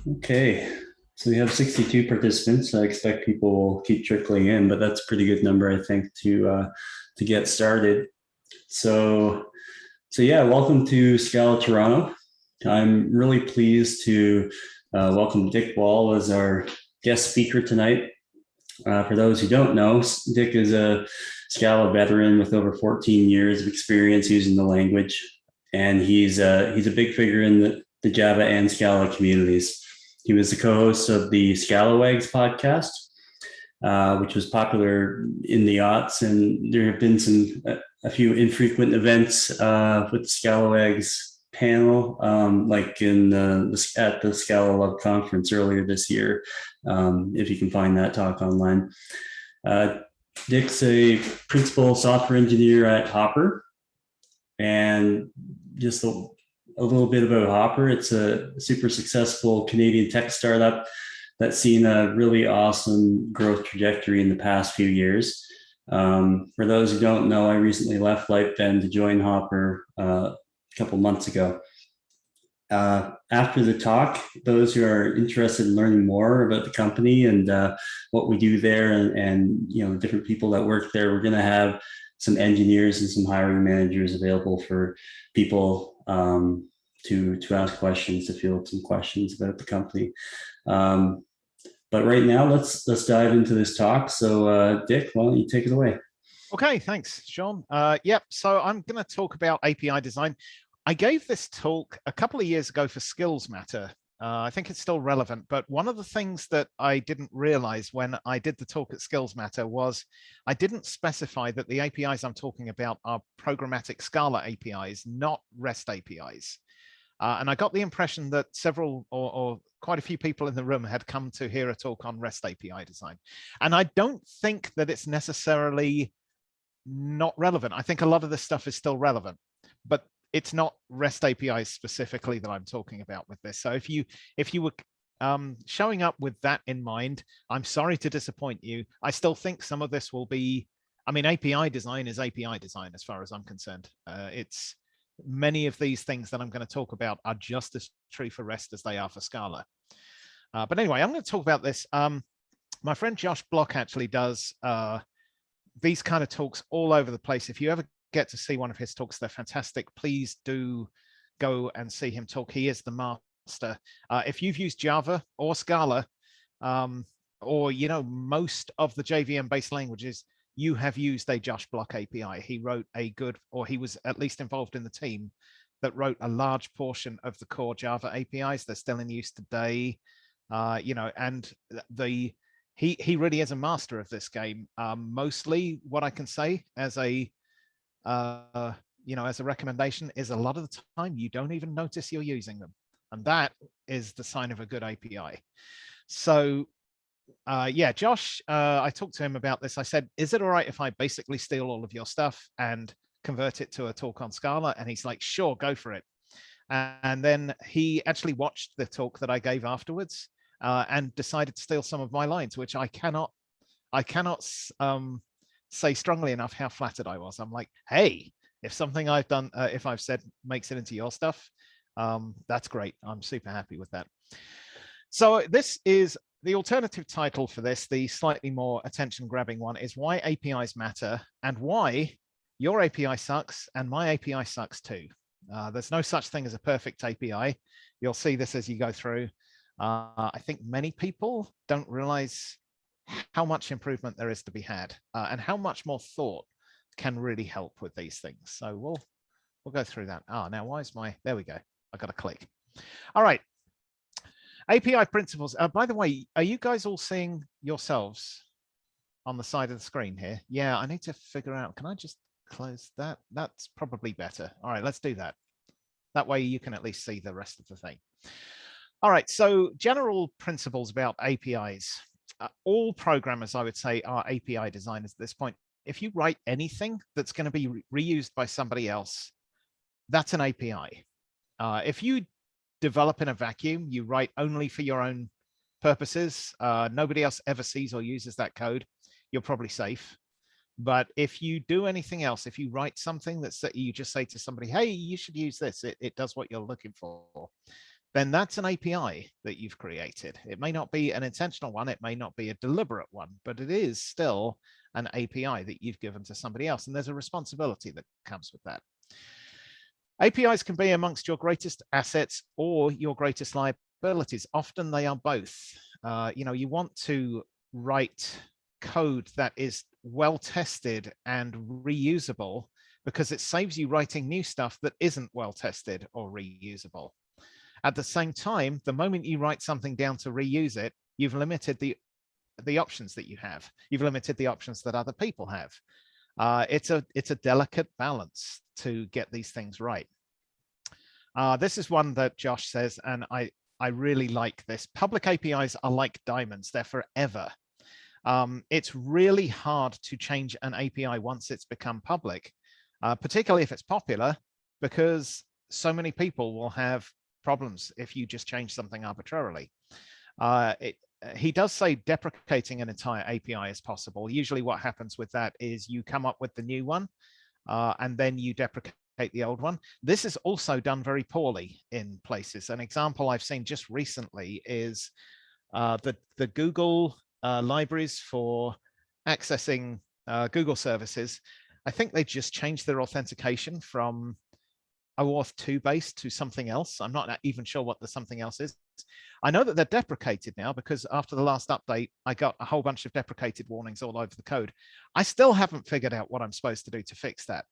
Okay, so we have 62 participants. I expect people will keep trickling in, but that's a pretty good number, I think, to get started. So, so yeah, welcome to Scala Toronto. I'm really pleased to welcome Dick Wall as our guest speaker tonight. For those who don't know, Dick is a Scala veteran with over 14 years of experience using the language, and he's a big figure in the Java and Scala communities. He was the co-host of the Scalawags podcast, which was popular in the aughts, and there have been a few infrequent events with the Scalawags panel, like at the Scala Love conference earlier this year. If you can find that talk online. Uh, Dick's a principal software engineer at Hopper, and just a little bit about Hopper. It's a super successful Canadian tech startup that's seen a really awesome growth trajectory in the past few years. For those who don't know, I recently left LightBend to join Hopper a couple months ago. After the talk, those who are interested in learning more about the company and what we do there, and different people that work there, we're going to have some engineers and some hiring managers available for people to ask questions, to field some questions about the company. Um, but right now, let's dive into this talk. So, Dick, why don't you take it away? Okay, thanks, Sean. Yep, so I'm going to talk about API design. I gave this talk a couple of years ago for Skills Matter. I think it's still relevant, but one of the things that I didn't realize when I did the talk at Skills Matter was I didn't specify that the APIs I'm talking about are programmatic Scala APIs, not REST APIs. And I got the impression that several or quite a few people in the room had come to hear a talk on REST API design. And I don't think that it's necessarily not relevant. I think a lot of this stuff is still relevant, but it's not REST APIs specifically that I'm talking about with this. So if you were showing up with that in mind, I'm sorry to disappoint you. I still think some of this will be, I mean, API design is API design as far as I'm concerned. It's many of these things that I'm going to talk about are just as true for REST as they are for Scala. But anyway, I'm going to talk about this. My friend Josh Block actually does these kind of talks all over the place. If you ever get to see one of his talks, they're fantastic. Please do go and see him talk. He is the master. If you've used Java or Scala, or most of the JVM-based languages, you have used a Josh Block API. He wrote he was at least involved in the team that wrote a large portion of the core Java APIs. They're still in use today. And he really is a master of this game. Mostly what I can say as a as a recommendation is a lot of the time you don't even notice you're using them, and that is the sign of a good API. So yeah, Josh, I talked to him about this. I said, is it all right if I basically steal all of your stuff and convert it to a talk on Scala? And he's like, sure, go for it. And then he actually watched the talk that I gave afterwards and decided to steal some of my lines, which I cannot say strongly enough how flattered I was. I'm like, hey, if something I've done, if I've said makes it into your stuff, that's great. I'm super happy with that. So this is the alternative title for this, the slightly more attention-grabbing one, is Why APIs Matter and Why Your API Sucks and My API Sucks Too. There's no such thing as a perfect API. You'll see this as you go through. I think many people don't realize how much improvement there is to be had and how much more thought can really help with these things. So we'll go through that. Now why is there we go. I got to click. All right. API principles. By the way, are you guys all seeing yourselves on the side of the screen here? Yeah, I need to figure out, can I just close that? That's probably better. All right, let's do that. That way you can at least see the rest of the thing. All right, so general principles about APIs. All programmers, I would say, are API designers at this point. If you write anything that's going to be reused by somebody else, that's an API. If you develop in a vacuum, you write only for your own purposes, nobody else ever sees or uses that code, you're probably safe. But if you do anything else, if you write something that you just say to somebody, hey, you should use this, it does what you're looking for, then that's an API that you've created. It may not be an intentional one, it may not be a deliberate one, but it is still an API that you've given to somebody else. And there's a responsibility that comes with that. APIs can be amongst your greatest assets or your greatest liabilities. Often they are both. You want to write code that is well tested and reusable, because it saves you writing new stuff that isn't well tested or reusable. At the same time, the moment you write something down to reuse it, you've limited the options that you have. You've limited the options that other people have. It's a delicate balance to get these things right. This is one that Josh says, and I really like this. Public APIs are like diamonds. They're forever. It's really hard to change an API once it's become public, particularly if it's popular, because so many people will have problems if you just change something arbitrarily. He does say deprecating an entire API is possible. Usually what happens with that is you come up with the new one, and then you deprecate the old one. This is also done very poorly in places. An example I've seen just recently is the Google libraries for accessing Google services. I think they just changed their authentication from OAuth 2 based to something else. I'm not even sure what the something else is. I know that they're deprecated now, because after the last update, I got a whole bunch of deprecated warnings all over the code. I still haven't figured out what I'm supposed to do to fix that.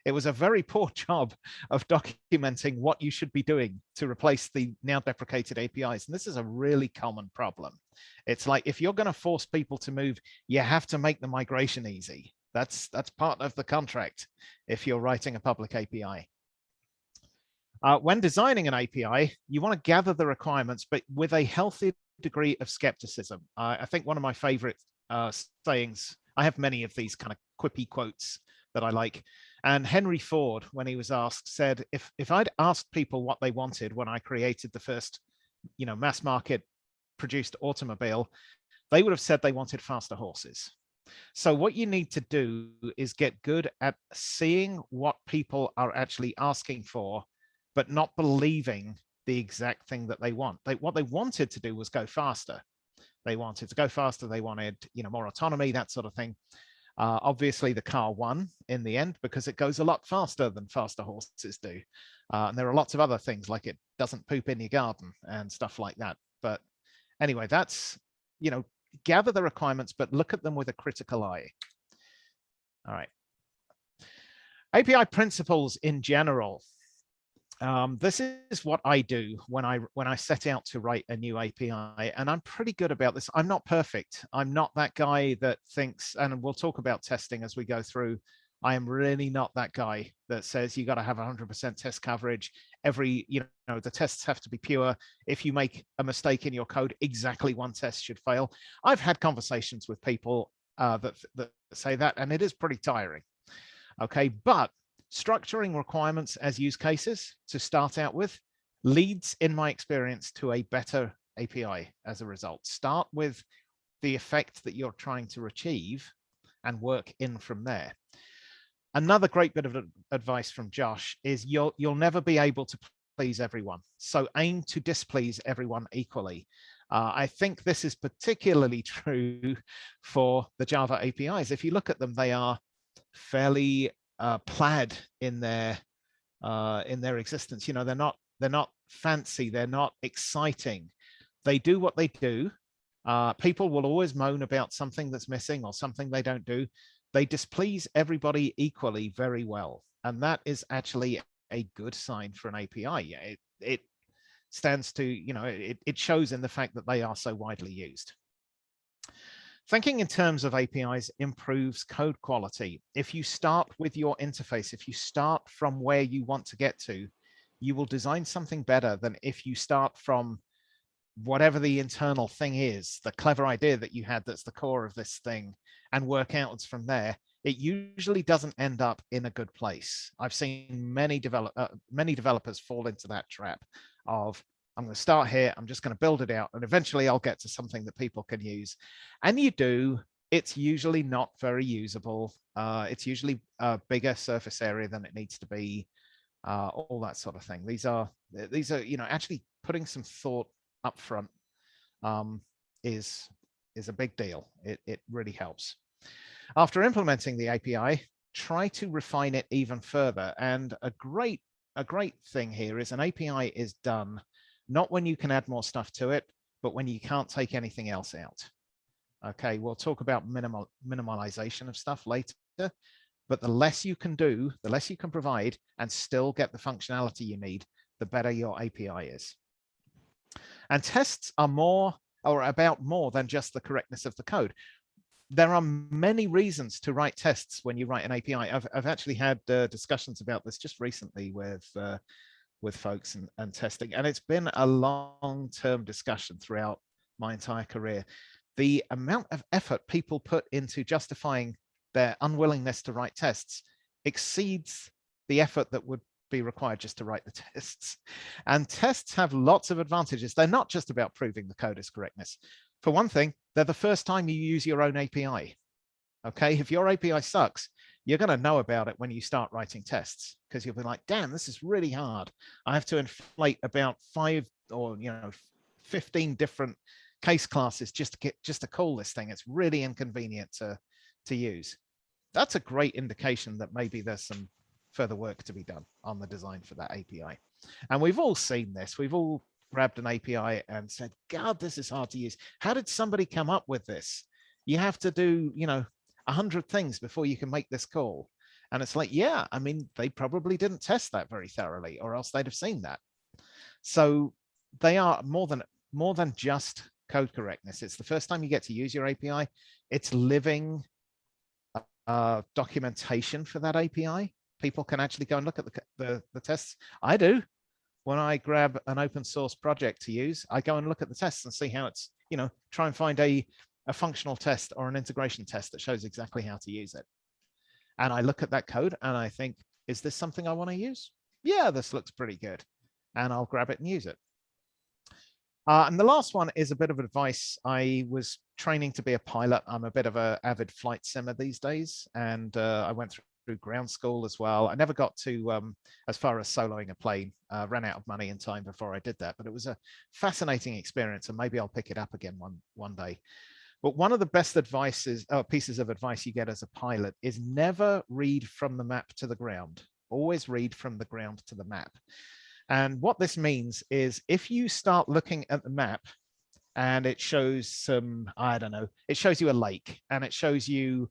It was a very poor job of documenting what you should be doing to replace the now deprecated APIs. And this is a really common problem. It's like, if you're going to force people to move, you have to make the migration easy. That's part of the contract if you're writing a public API. When designing an API, you want to gather the requirements, but with a healthy degree of skepticism. I think one of my favorite sayings, I have many of these kind of quippy quotes that I like. And Henry Ford, when he was asked, said, if I'd asked people what they wanted when I created the first, mass market produced automobile, they would have said they wanted faster horses. So what you need to do is get good at seeing what people are actually asking for, but not believing the exact thing that they want. What they wanted to do was go faster. They wanted to go faster. They wanted, more autonomy, that sort of thing. Obviously, the car won in the end because it goes a lot faster than faster horses do. And there are lots of other things, like it doesn't poop in your garden and stuff like that. But anyway, that's, gather the requirements, but look at them with a critical eye. All right. API principles in general. This is what I do when I set out to write a new API, and I'm pretty good about this. I'm not perfect. I'm not that guy that thinks, and we'll talk about testing as we go through. I am really not that guy that says you got to have 100% test coverage. The tests have to be pure. If you make a mistake in your code, exactly one test should fail. I've had conversations with people that say that, and it is pretty tiring. Okay, but structuring requirements as use cases to start out with leads, in my experience, to a better API as a result. Start with the effect that you're trying to achieve and work in from there. Another great bit of advice from Josh is you'll never be able to please everyone. So aim to displease everyone equally. I think this is particularly true for the Java APIs. If you look at them, they are fairly plaid in their existence. They're not fancy. They're not exciting. They do what they do. People will always moan about something that's missing or something they don't do. They displease everybody equally very well, and that is actually a good sign for an API. It stands to, it shows in the fact that they are so widely used. Thinking in terms of APIs improves code quality. If you start with your interface, if you start from where you want to get to, you will design something better than if you start from whatever the internal thing is, the clever idea that you had that's the core of this thing, and work outwards from there. It usually doesn't end up in a good place. I've seen many developers fall into that trap of, I'm going to start here, I'm just going to build it out, and eventually I'll get to something that people can use. And you do, it's usually not very usable. It's usually a bigger surface area than it needs to be. all that sort of thing. These are, actually putting some thought up front um, is a big deal. It really helps. After implementing the API, try to refine it even further. And a great thing here is an API is done not when you can add more stuff to it, but when you can't take anything else out. Okay, we'll talk about minimalization of stuff later, but the less you can do, the less you can provide and still get the functionality you need, the better your API is. And tests are more, or about more than just the correctness of the code. There are many reasons to write tests when you write an API. I've actually had discussions about this just recently with folks and testing, and it's been a long-term discussion throughout my entire career. The amount of effort people put into justifying their unwillingness to write tests exceeds the effort that would be required just to write the tests. And tests have lots of advantages. They're not just about proving the code's correctness. For one thing, they're the first time you use your own API. Okay, if your API sucks, you're going to know about it when you start writing tests, because you'll be like, damn, this is really hard. I have to inflate about 5 or 15 different case classes just to call this thing. It's really inconvenient to use. That's a great indication that maybe there's some further work to be done on the design for that API. And we've all seen this. We've all grabbed an API and said, God, this is hard to use. How did somebody come up with this? You have to do, 100 things before you can make this call. And it's like, yeah, I mean, they probably didn't test that very thoroughly, or else they'd have seen that. So they are more than just code correctness. It's the first time you get to use your API. It's living documentation for that API. People can actually go and look at the tests. I do. When I grab an open source project to use, I go and look at the tests and see how it's, try and find a functional test or an integration test that shows exactly how to use it. And I look at that code and I think, is this something I want to use? Yeah, this looks pretty good. And I'll grab it and use it. And the last one is a bit of advice. I was training to be a pilot. I'm a bit of an avid flight simmer these days. And I went through ground school as well. I never got to as far as soloing a plane, ran out of money and time before I did that. But it was a fascinating experience, and maybe I'll pick it up again one day. But one of the best pieces of advice you get as a pilot is never read from the map to the ground. Always read from the ground to the map. And what this means is if you start looking at the map and it shows some, I don't know, it shows you a lake and it shows you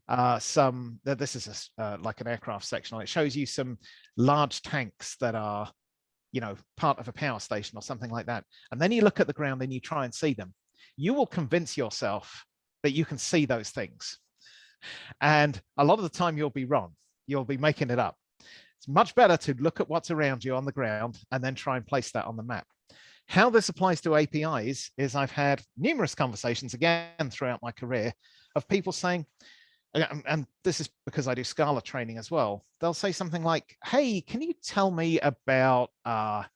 this is like an aircraft sectional. It shows you some large tanks that are, part of a power station or something like that. And then you look at the ground and you try and see them. You will convince yourself that you can see those things. And a lot of the time you'll be wrong. You'll be making it up. It's much better to look at what's around you on the ground and then try and place that on the map. How this applies to APIs is I've had numerous conversations, again, throughout my career, of people saying, and this is because I do Scala training as well, they'll say something like, hey, can you tell me about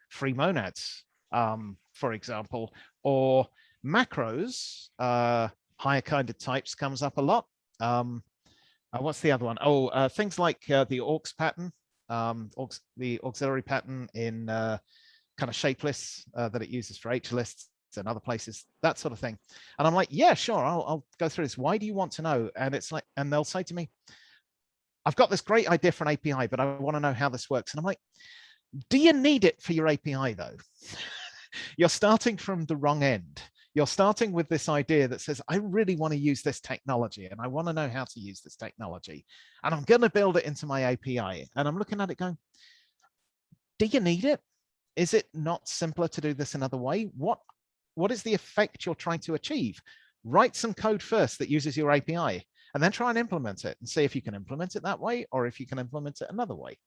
free monads, for example, or macros, higher kind of types comes up a lot. What's the other one? Oh, things like the aux pattern, the auxiliary pattern in kind of shape lists that it uses for H lists and other places, that sort of thing. And I'm like, yeah, sure, I'll go through this. Why do you want to know? And it's like, and they'll say to me, I've got this great idea for an API, but I want to know how this works. And I'm like, do you need it for your API though? You're starting from the wrong end. You're starting with this idea that says, I really want to use this technology and I want to know how to use this technology. And I'm going to build it into my API. And I'm looking at it going, do you need it? Is it not simpler to do this another way? What is the effect you're trying to achieve? Write some code first that uses your API and then try and implement it and see if you can implement it that way or if you can implement it another way.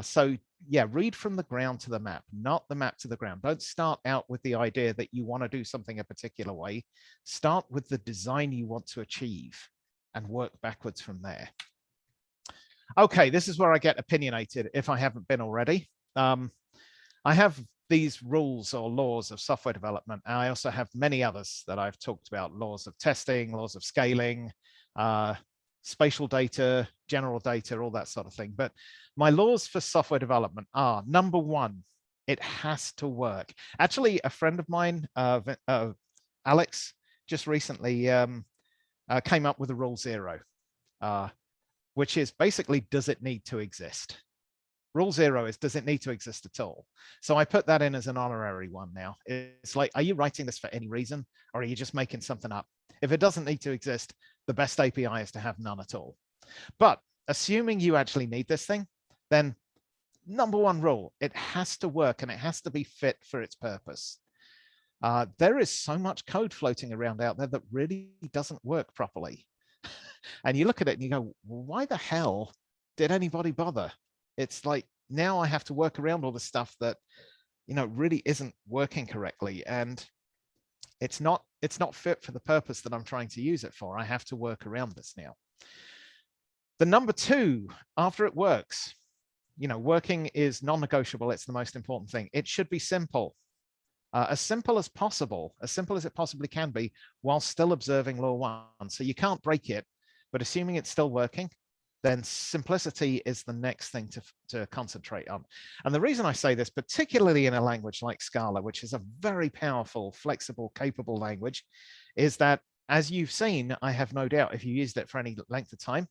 So yeah, read from the ground to the map, not the map to the ground. Don't start out with the idea that you want to do something a particular way. Start with the design you want to achieve and work backwards from there. Okay, this is where I get opinionated if I haven't been already. I have these rules or laws of software development. And I also have many others that I've talked about, laws of testing, laws of scaling, spatial data, general data, all that sort of thing. But my laws for software development are, number one, it has to work. Actually, a friend of mine, Alex, just recently came up with a rule 0, which is basically, does it need to exist? Rule 0 is, does it need to exist at all? So I put that in as an honorary one now. It's like, are you writing this for any reason, or are you just making something up? If it doesn't need to exist, the best API is to have none at all. But assuming you actually need this thing, then number one rule, it has to work and it has to be fit for its purpose. There is so much code floating around out there that really doesn't work properly. And you look at it and you go, well, why the hell did anybody bother? It's like, now I have to work around all the stuff that, really isn't working correctly. And it's not fit for the purpose that I'm trying to use it for. I have to work around this now. The number two, after it works, working is non-negotiable. It's the most important thing. It should be simple. As simple as possible, as simple as it possibly can be, while still observing law 1. So you can't break it, but assuming it's still working, then simplicity is the next thing to concentrate on. And the reason I say this, particularly in a language like Scala, which is a very powerful, flexible, capable language, is that, as you've seen, I have no doubt, if you used it for any length of time,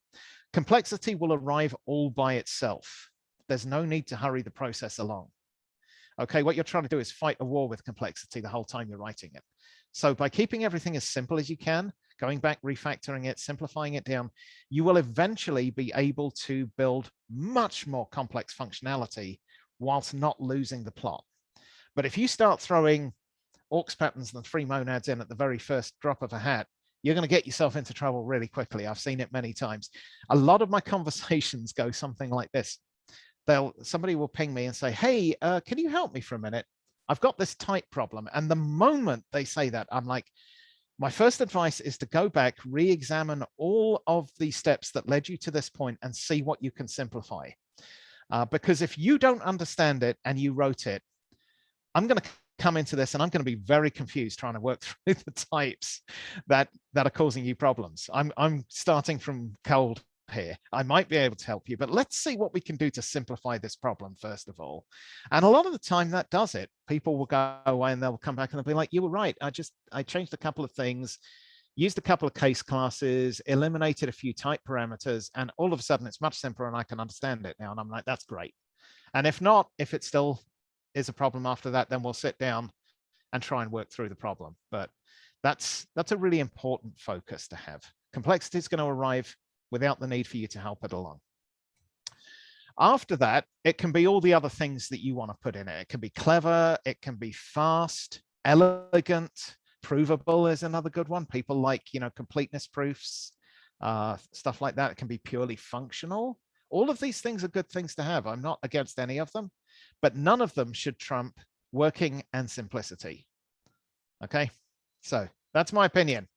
complexity will arrive all by itself. There's no need to hurry the process along. Okay, what you're trying to do is fight a war with complexity the whole time you're writing it. So by keeping everything as simple as you can, going back, refactoring it, simplifying it down, you will eventually be able to build much more complex functionality whilst not losing the plot. But if you start throwing aux patterns and 3 monads in at the very first drop of a hat, you're going to get yourself into trouble really quickly. I've seen it many times. A lot of my conversations go something like this. Somebody will ping me and say, hey, can you help me for a minute? I've got this type problem. And the moment they say that, I'm like, my first advice is to go back, re-examine all of the steps that led you to this point and see what you can simplify. Because if you don't understand it and you wrote it, I'm going to come into this and I'm going to be very confused trying to work through the types that are causing you problems. I'm starting from cold here. I might be able to help you, but let's see what we can do to simplify this problem first of all. And a lot of the time that does it. People will go away and they'll come back and they'll be like, you were right. I changed a couple of things, used a couple of case classes, eliminated a few type parameters, and all of a sudden it's much simpler and I can understand it now. And I'm like, that's great. And if not, if it still is a problem after that, then we'll sit down and try and work through the problem. But that's a really important focus to have. Complexity is going to arrive without the need for you to help it along. After that, it can be all the other things that you want to put in it. It can be clever, it can be fast, elegant, provable is another good one. People like, completeness proofs, stuff like that. It can be purely functional. All of these things are good things to have. I'm not against any of them, but none of them should trump working and simplicity. Okay, so that's my opinion.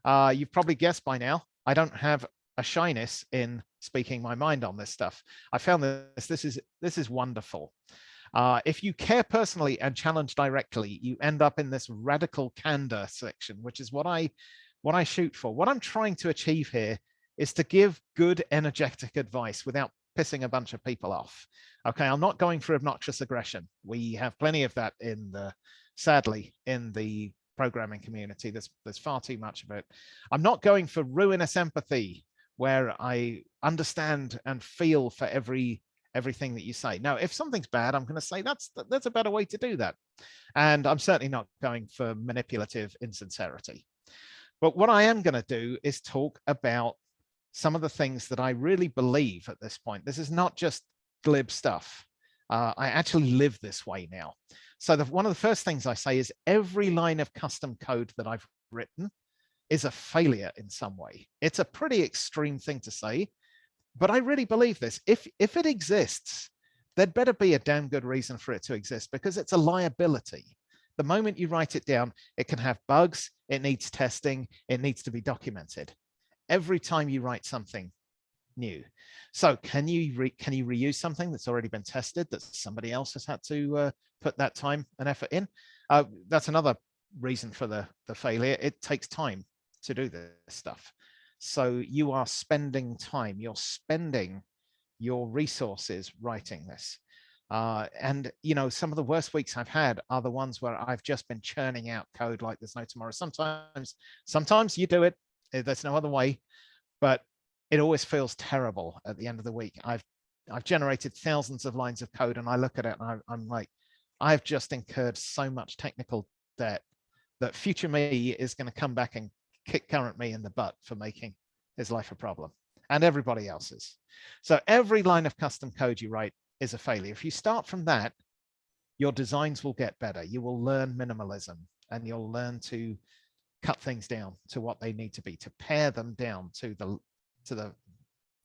You've probably guessed by now, I don't have a shyness in speaking my mind on this stuff. I found this is wonderful. If you care personally and challenge directly, you end up in this radical candor section, which is what I shoot for. What I'm trying to achieve here is to give good, energetic advice without pissing a bunch of people off. Okay, I'm not going for obnoxious aggression. We have plenty of that sadly, in the programming community. There's far too much of it. I'm not going for ruinous empathy, where I understand and feel for everything that you say. Now, if something's bad, I'm going to say that's a better way to do that. And I'm certainly not going for manipulative insincerity. But what I am going to do is talk about some of the things that I really believe at this point. This is not just glib stuff. I actually live this way now. So one of the first things I say is every line of custom code that I've written is a failure in some way. It's a pretty extreme thing to say, but I really believe this. If it exists, there'd better be a damn good reason for it to exist, because it's a liability. The moment you write it down, it can have bugs, it needs testing, it needs to be documented. Every time you write something new. So can you reuse something that's already been tested, that somebody else has had to put that time and effort in? That's another reason for the failure. It takes time to do this stuff. So you are spending time, you're spending your resources writing this. And some of the worst weeks I've had are the ones where I've just been churning out code like there's no tomorrow. Sometimes you do it, there's no other way, but it always feels terrible at the end of the week. I've generated thousands of lines of code, and I look at it and I'm like, I've just incurred so much technical debt that future me is going to come back and kick current me in the butt for making his life a problem, and everybody else's. So every line of custom code you write is a failure. If you start from that, your designs will get better. You will learn minimalism, and you'll learn to cut things down to what they need to be, to pare them down to the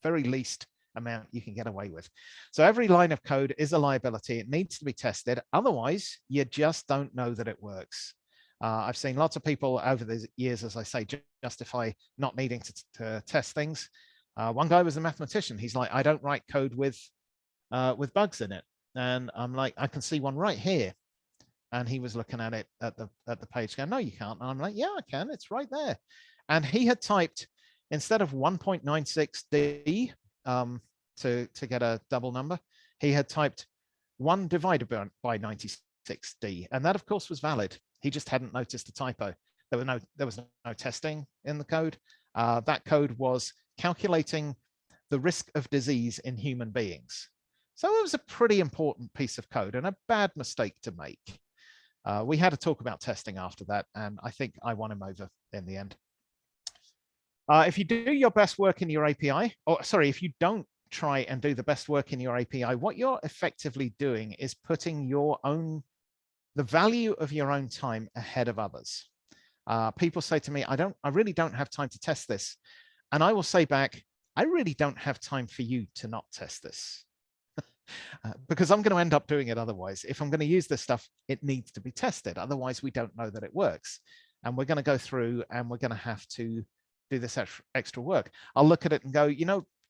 very least amount you can get away with. So every line of code is a liability. It needs to be tested. Otherwise, you just don't know that it works. I've seen lots of people over the years, as I say, justify not needing to test things. One guy was a mathematician. He's like, I don't write code with bugs in it. And I'm like, I can see one right here. And he was looking at it at the page going, no, you can't. And I'm like, yeah, I can. It's right there. And he had typed, instead of 1.96D to get a double number, he had typed 1 divided by 96D. And that, of course, was valid. He just hadn't noticed the typo. There was no testing in the code. That code was calculating the risk of disease in human beings. So it was a pretty important piece of code and a bad mistake to make. We had a talk about testing after that, and I think I won him over in the end. If you do your best work in your API, or sorry, if you don't try and do the best work in your API, what you're effectively doing is putting the value of your own time ahead of others. People say to me, I really don't have time to test this. And I will say back, I really don't have time for you to not test this. Because I'm going to end up doing it otherwise. If I'm going to use this stuff, it needs to be tested. Otherwise, we don't know that it works. And we're going to go through and we're going to have to do this extra work. I'll look at it and go,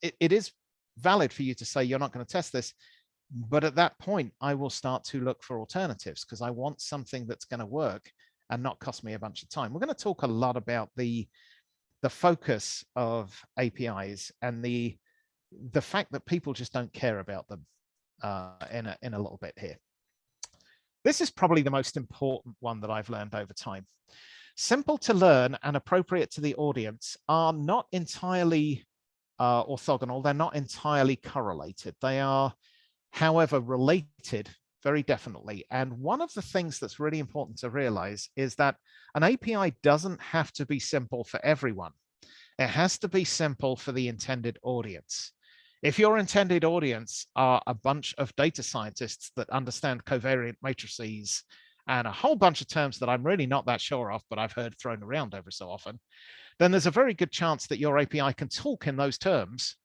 it is valid for you to say you're not going to test this. But at that point, I will start to look for alternatives because I want something that's going to work and not cost me a bunch of time. We're going to talk a lot about the focus of APIs and the fact that people just don't care about them in a little bit here. This is probably the most important one that I've learned over time. Simple to learn and appropriate to the audience are not entirely orthogonal. They're not entirely correlated. They are, however, related very definitely. And one of the things that's really important to realize is that an API doesn't have to be simple for everyone. It has to be simple for the intended audience. If your intended audience are a bunch of data scientists that understand covariant matrices and a whole bunch of terms that I'm really not that sure of, but I've heard thrown around every so often, then there's a very good chance that your API can talk in those terms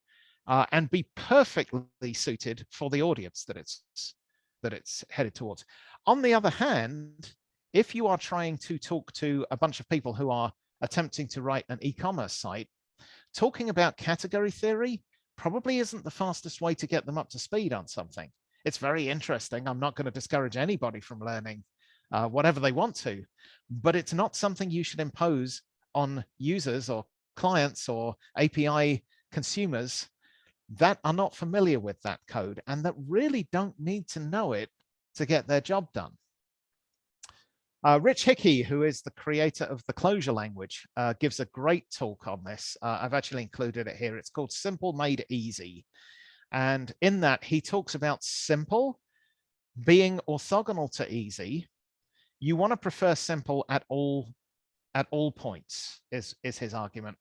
and be perfectly suited for the audience that it's headed towards. On the other hand, if you are trying to talk to a bunch of people who are attempting to write an e-commerce site, talking about category theory probably isn't the fastest way to get them up to speed on something. It's very interesting. I'm not going to discourage anybody from learning whatever they want to, but it's not something you should impose on users or clients or API consumers that are not familiar with that code and that really don't need to know it to get their job done. Rich Hickey, who is the creator of the closure language, gives a great talk on this. I've actually included it here. It's called Simple Made Easy. And in that, he talks about simple being orthogonal to easy. You want to prefer simple at all points, is his argument.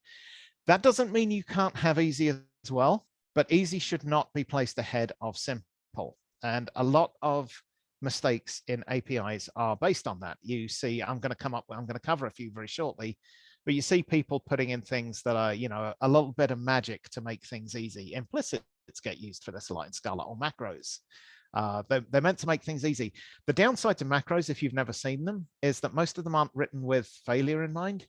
That doesn't mean you can't have easy as well, but easy should not be placed ahead of simple. And a lot of mistakes in APIs are based on that. You see, I'm going to cover a few very shortly, but you see people putting in things that are, a little bit of magic to make things easy. Implicits get used for this a lot in Scala, or macros. They're meant to make things easy. The downside to macros, if you've never seen them, is that most of them aren't written with failure in mind.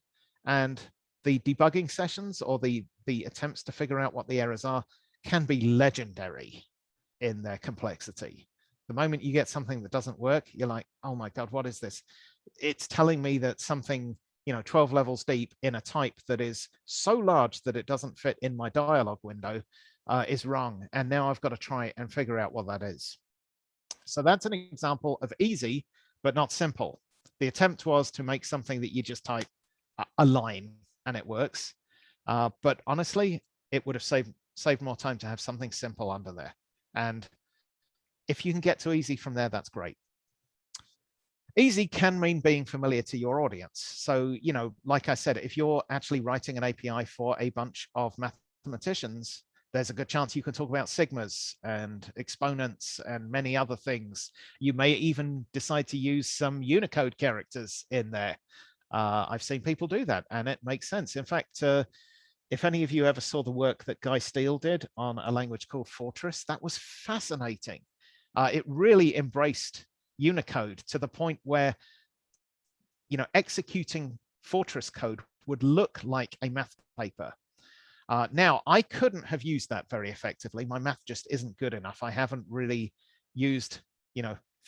And the debugging sessions or the attempts to figure out what the errors are can be legendary in their complexity. The moment you get something that doesn't work, you're like, oh my God, what is this? It's telling me that something 12 levels deep in a type that is so large that it doesn't fit in my dialog window is wrong. And now I've got to try and figure out what that is. So that's an example of easy, but not simple. The attempt was to make something that you just type a line and it works. But honestly, it would have saved more time to have something simple under there. And if you can get to easy from there, that's great. Easy can mean being familiar to your audience. So, like I said, if you're actually writing an API for a bunch of mathematicians, there's a good chance you can talk about sigmas and exponents and many other things. You may even decide to use some Unicode characters in there. I've seen people do that, and it makes sense. In fact, if any of you ever saw the work that Guy Steele did on a language called Fortress, that was fascinating. It really embraced Unicode to the point where, executing Fortress code would look like a math paper. Now, I couldn't have used that very effectively. My math just isn't good enough. I haven't really used,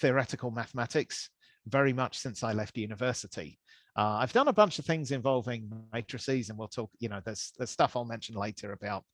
theoretical mathematics very much since I left university. I've done a bunch of things involving matrices, and we'll talk, there's stuff I'll mention later about,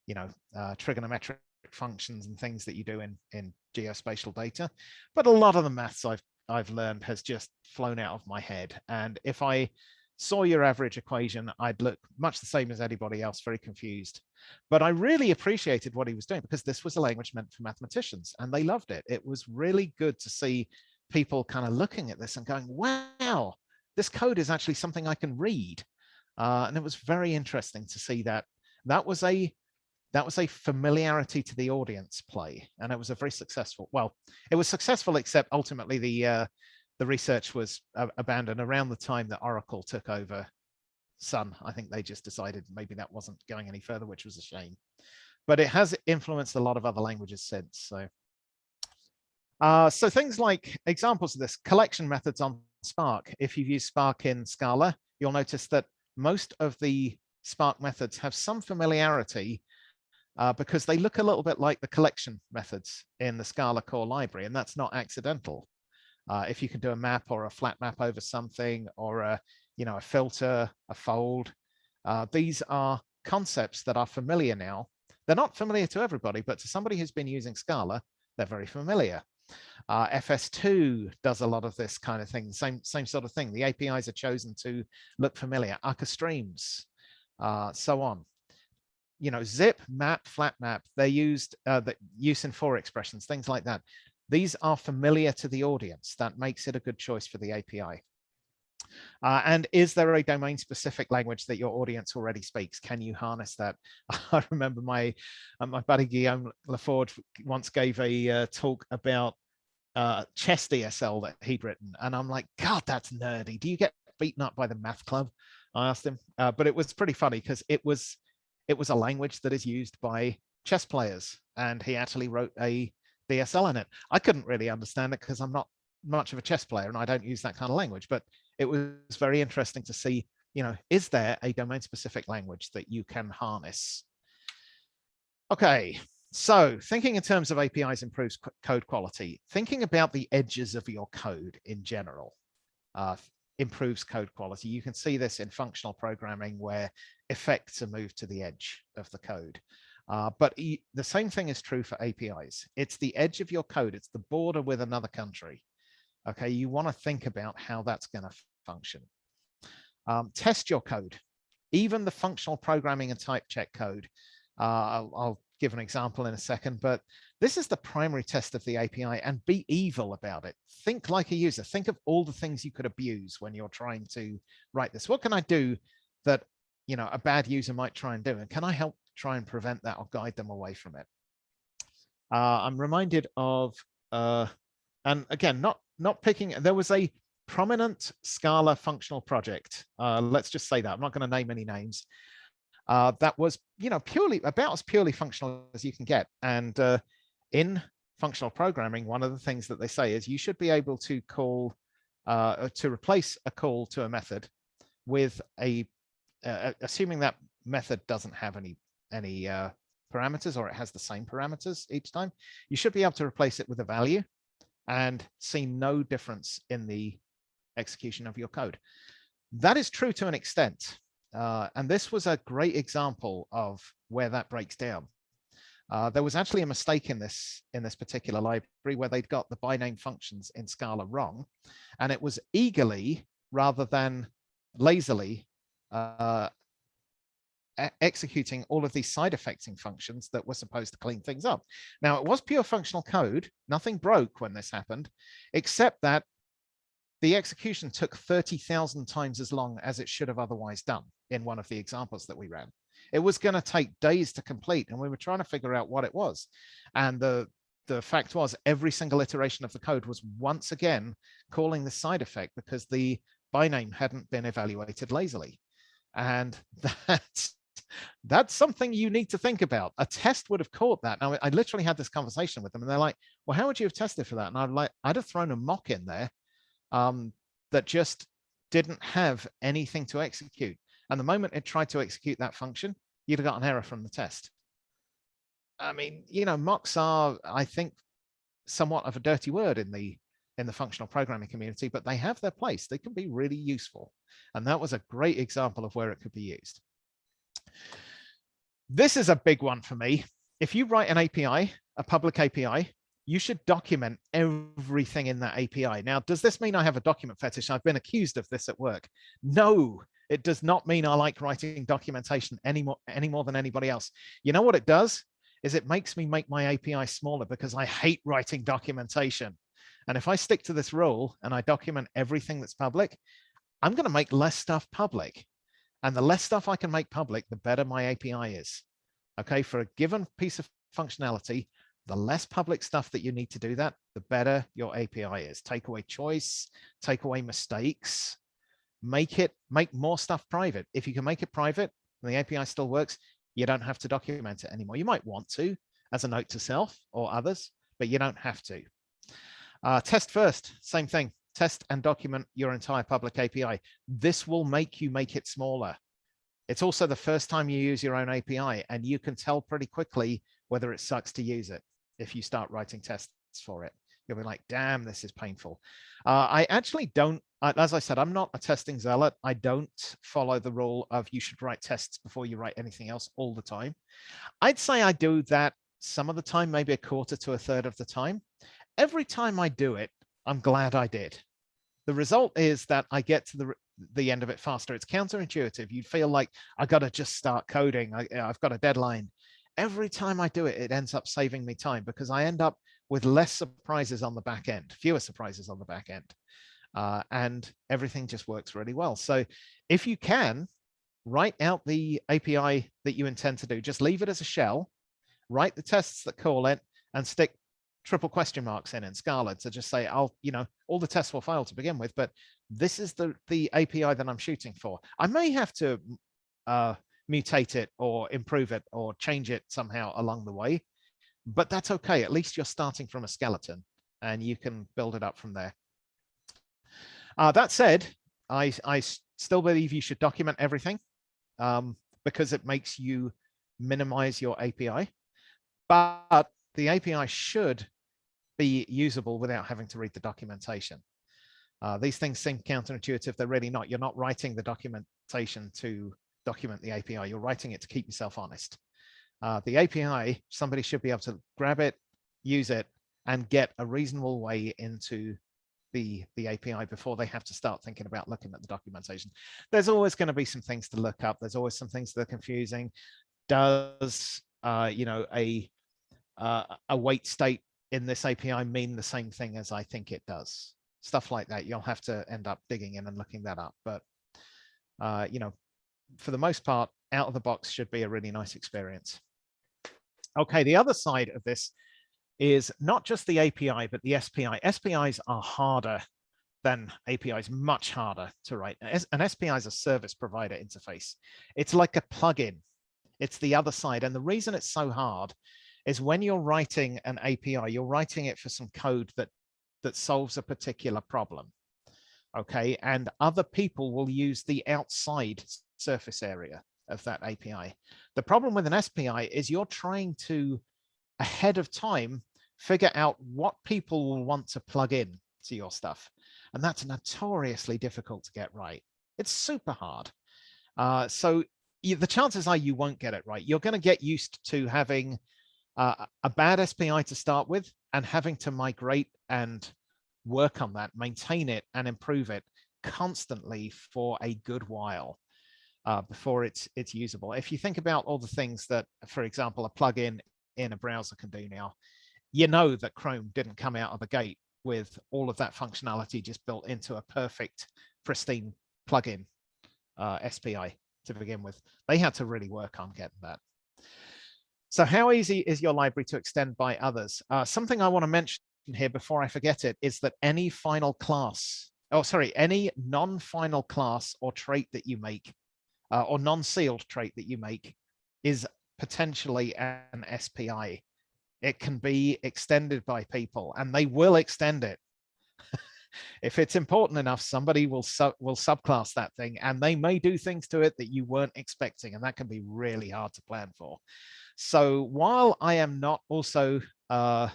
trigonometric functions and things that you do in geospatial data. But a lot of the maths I've learned has just flown out of my head. And if I saw your average equation, I'd look much the same as anybody else, very confused. But I really appreciated what he was doing, because this was a language meant for mathematicians and they loved it. It was really good to see people kind of looking at this and going, wow, this code is actually something I can read. And it was very interesting to see that. That was a familiarity to the audience play, and it was a very successful. Well, it was successful, except ultimately the research was abandoned around the time that Oracle took over Sun. I think they just decided maybe that wasn't going any further, which was a shame. But it has influenced a lot of other languages since. So things like examples of this: collection methods on Spark. If you've used Spark in Scala, you'll notice that most of the Spark methods have some familiarity because they look a little bit like the collection methods in the Scala core library, and that's not accidental. If you can do a map or a flat map over something, or a filter, a fold, these are concepts that are familiar now. They're not familiar to everybody, but to somebody who's been using Scala, they're very familiar. FS2 does a lot of this kind of thing, same sort of thing. The APIs are chosen to look familiar. Akka streams, so on. Zip, map, flat map, they're used, the use in for expressions, things like that. These are familiar to the audience. That makes it a good choice for the API. And is there a domain-specific language that your audience already speaks? Can you harness that? I remember my buddy Guillaume Laforge once gave a talk about chess DSL that he'd written, and I'm like, God, that's nerdy. Do you get beaten up by the math club? I asked him, but it was pretty funny because it was a language that is used by chess players, and he actually wrote a DSL in it. I couldn't really understand it because I'm not much of a chess player and I don't use that kind of language, but it was very interesting to see, is there a domain-specific language that you can harness? Okay, so thinking in terms of APIs improves code quality. Thinking about the edges of your code in general improves code quality. You can see this in functional programming where effects are moved to the edge of the code. But the same thing is true for APIs. It's the edge of your code. It's the border with another country. Okay, you want to think about how that's going to function. Test your code. Even the functional programming and type check code. I'll give an example in a second, but this is the primary test of the API, and be evil about it. Think like a user. Think of all the things you could abuse when you're trying to write this. What can I do that a bad user might try and do? And can I help try and prevent that or guide them away from it? I'm reminded of, and again, not picking, there was a prominent Scala functional project. Let's just say that. I'm not going to name any names. That was, purely about as purely functional as you can get. And in functional programming, one of the things that they say is you should be able to call, to replace a call to a method with assuming that method doesn't have any parameters, or it has the same parameters each time, you should be able to replace it with a value and see no difference in the execution of your code. That is true to an extent. And this was a great example of where that breaks down. There was actually a mistake in this particular library where they'd got the by-name functions in Scala wrong, and it was eagerly rather than lazily executing all of these side effecting functions that were supposed to clean things up. Now, it was pure functional code. Nothing broke when this happened, except that the execution took 30,000 times as long as it should have otherwise done in one of the examples that we ran. It was going to take days to complete, and we were trying to figure out what it was. And the fact was, every single iteration of the code was once again calling the side effect because the by-name hadn't been evaluated lazily. And that's something you need to think about. A test would have caught that. Now, I literally had this conversation with them, and they're like, well, how would you have tested for that? And I'd have thrown a mock in there that just didn't have anything to execute. And the moment it tried to execute that function, you'd have got an error from the test. I mean, mocks are, I think, somewhat of a dirty word in the functional programming community, but they have their place. They can be really useful. And that was a great example of where it could be used. This is a big one for me. If you write an API, a public API, you should document everything in that API. Now, does this mean I have a document fetish? I've been accused of this at work. No, it does not mean I like writing documentation any more than anybody else. You know what it does? Is it makes me make my API smaller because I hate writing documentation. And if I stick to this rule and I document everything that's public, I'm going to make less stuff public. And the less stuff I can make public, the better my API is. Okay, for a given piece of functionality, the less public stuff that you need to do that, the better your API is. Take away choice, take away mistakes, make more stuff private. If you can make it private and the API still works, you don't have to document it anymore. You might want to as a note to self or others, but you don't have to. Test first, same thing. Test and document your entire public API. This will make you make it smaller. It's also the first time you use your own API, and you can tell pretty quickly whether it sucks to use it if you start writing tests for it. You'll be like, damn, this is painful. I actually don't, as I said, I'm not a testing zealot. I don't follow the rule of you should write tests before you write anything else all the time. I'd say I do that some of the time, maybe a quarter to a third of the time. Every time I do it, I'm glad I did. The result is that I get to the end of it faster. It's counterintuitive. You feel like I got to just start coding. I've got a deadline. Every time I do it, it ends up saving me time because I end up with less surprises on the back end, fewer surprises on the back end. And everything just works really well. So if you can, write out the API that you intend to do. Just leave it as a shell, write the tests that call it, and stick triple question marks in Scala to just say, all the tests will fail to begin with, but this is the API that I'm shooting for. I may have to mutate it or improve it or change it somehow along the way, but that's okay. At least you're starting from a skeleton and you can build it up from there. That said, I still believe you should document everything because it makes you minimize your API, but the API should be usable without having to read the documentation. These things seem counterintuitive. They're really not. You're not writing the documentation to document the API. You're writing it to keep yourself honest. The API, somebody should be able to grab it, use it, and get a reasonable way into the API before they have to start thinking about looking at the documentation. There's always going to be some things to look up. There's always some things that are confusing. Does a wait state in this API mean the same thing as I think it does? Stuff like that. You'll have to end up digging in and looking that up. But, for the most part, out of the box should be a really nice experience. Okay, the other side of this is not just the API, but the SPI. SPIs are harder than APIs, much harder to write. An SPI is a service provider interface. It's like a plugin. It's the other side. And the reason it's so hard is when you're writing an API, you're writing it for some code that solves a particular problem. Okay, and other people will use the outside surface area of that API. The problem with an SPI is you're trying to, ahead of time, figure out what people will want to plug in to your stuff. And that's notoriously difficult to get right. It's super hard. So the chances are you won't get it right. You're going to get used to having a bad SPI to start with and having to migrate and work on that, maintain it and improve it constantly for a good while before it's usable. If you think about all the things that, for example, a plugin in a browser can do now, you know that Chrome didn't come out of the gate with all of that functionality just built into a perfect, pristine plugin SPI to begin with. They had to really work on getting that. So how easy is your library to extend by others? Something I want to mention here before I forget it is that any final class, any non-final class or trait that you make, or non-sealed trait that you make is potentially an SPI. It can be extended by people and they will extend it. If it's important enough, somebody will subclass that thing and they may do things to it that you weren't expecting, and that can be really hard to plan for. So while I am not also, OCD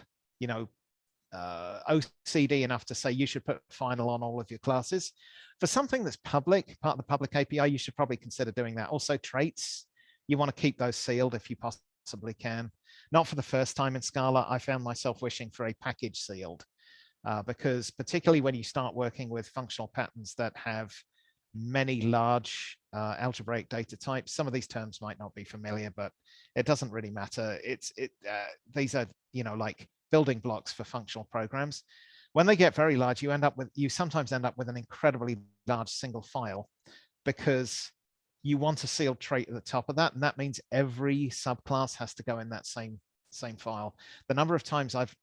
enough to say you should put final on all of your classes, for something that's public, part of the public API, you should probably consider doing that. Also traits, you want to keep those sealed if you possibly can. Not for the first time in Scala, I found myself wishing for a package sealed. Because particularly when you start working with functional patterns that have many large algebraic data types, some of these terms might not be familiar, but it doesn't really matter. These are, like building blocks for functional programs. When they get very large, you sometimes end up with an incredibly large single file because you want a sealed trait at the top of that, and that means every subclass has to go in that same file. The number of times I've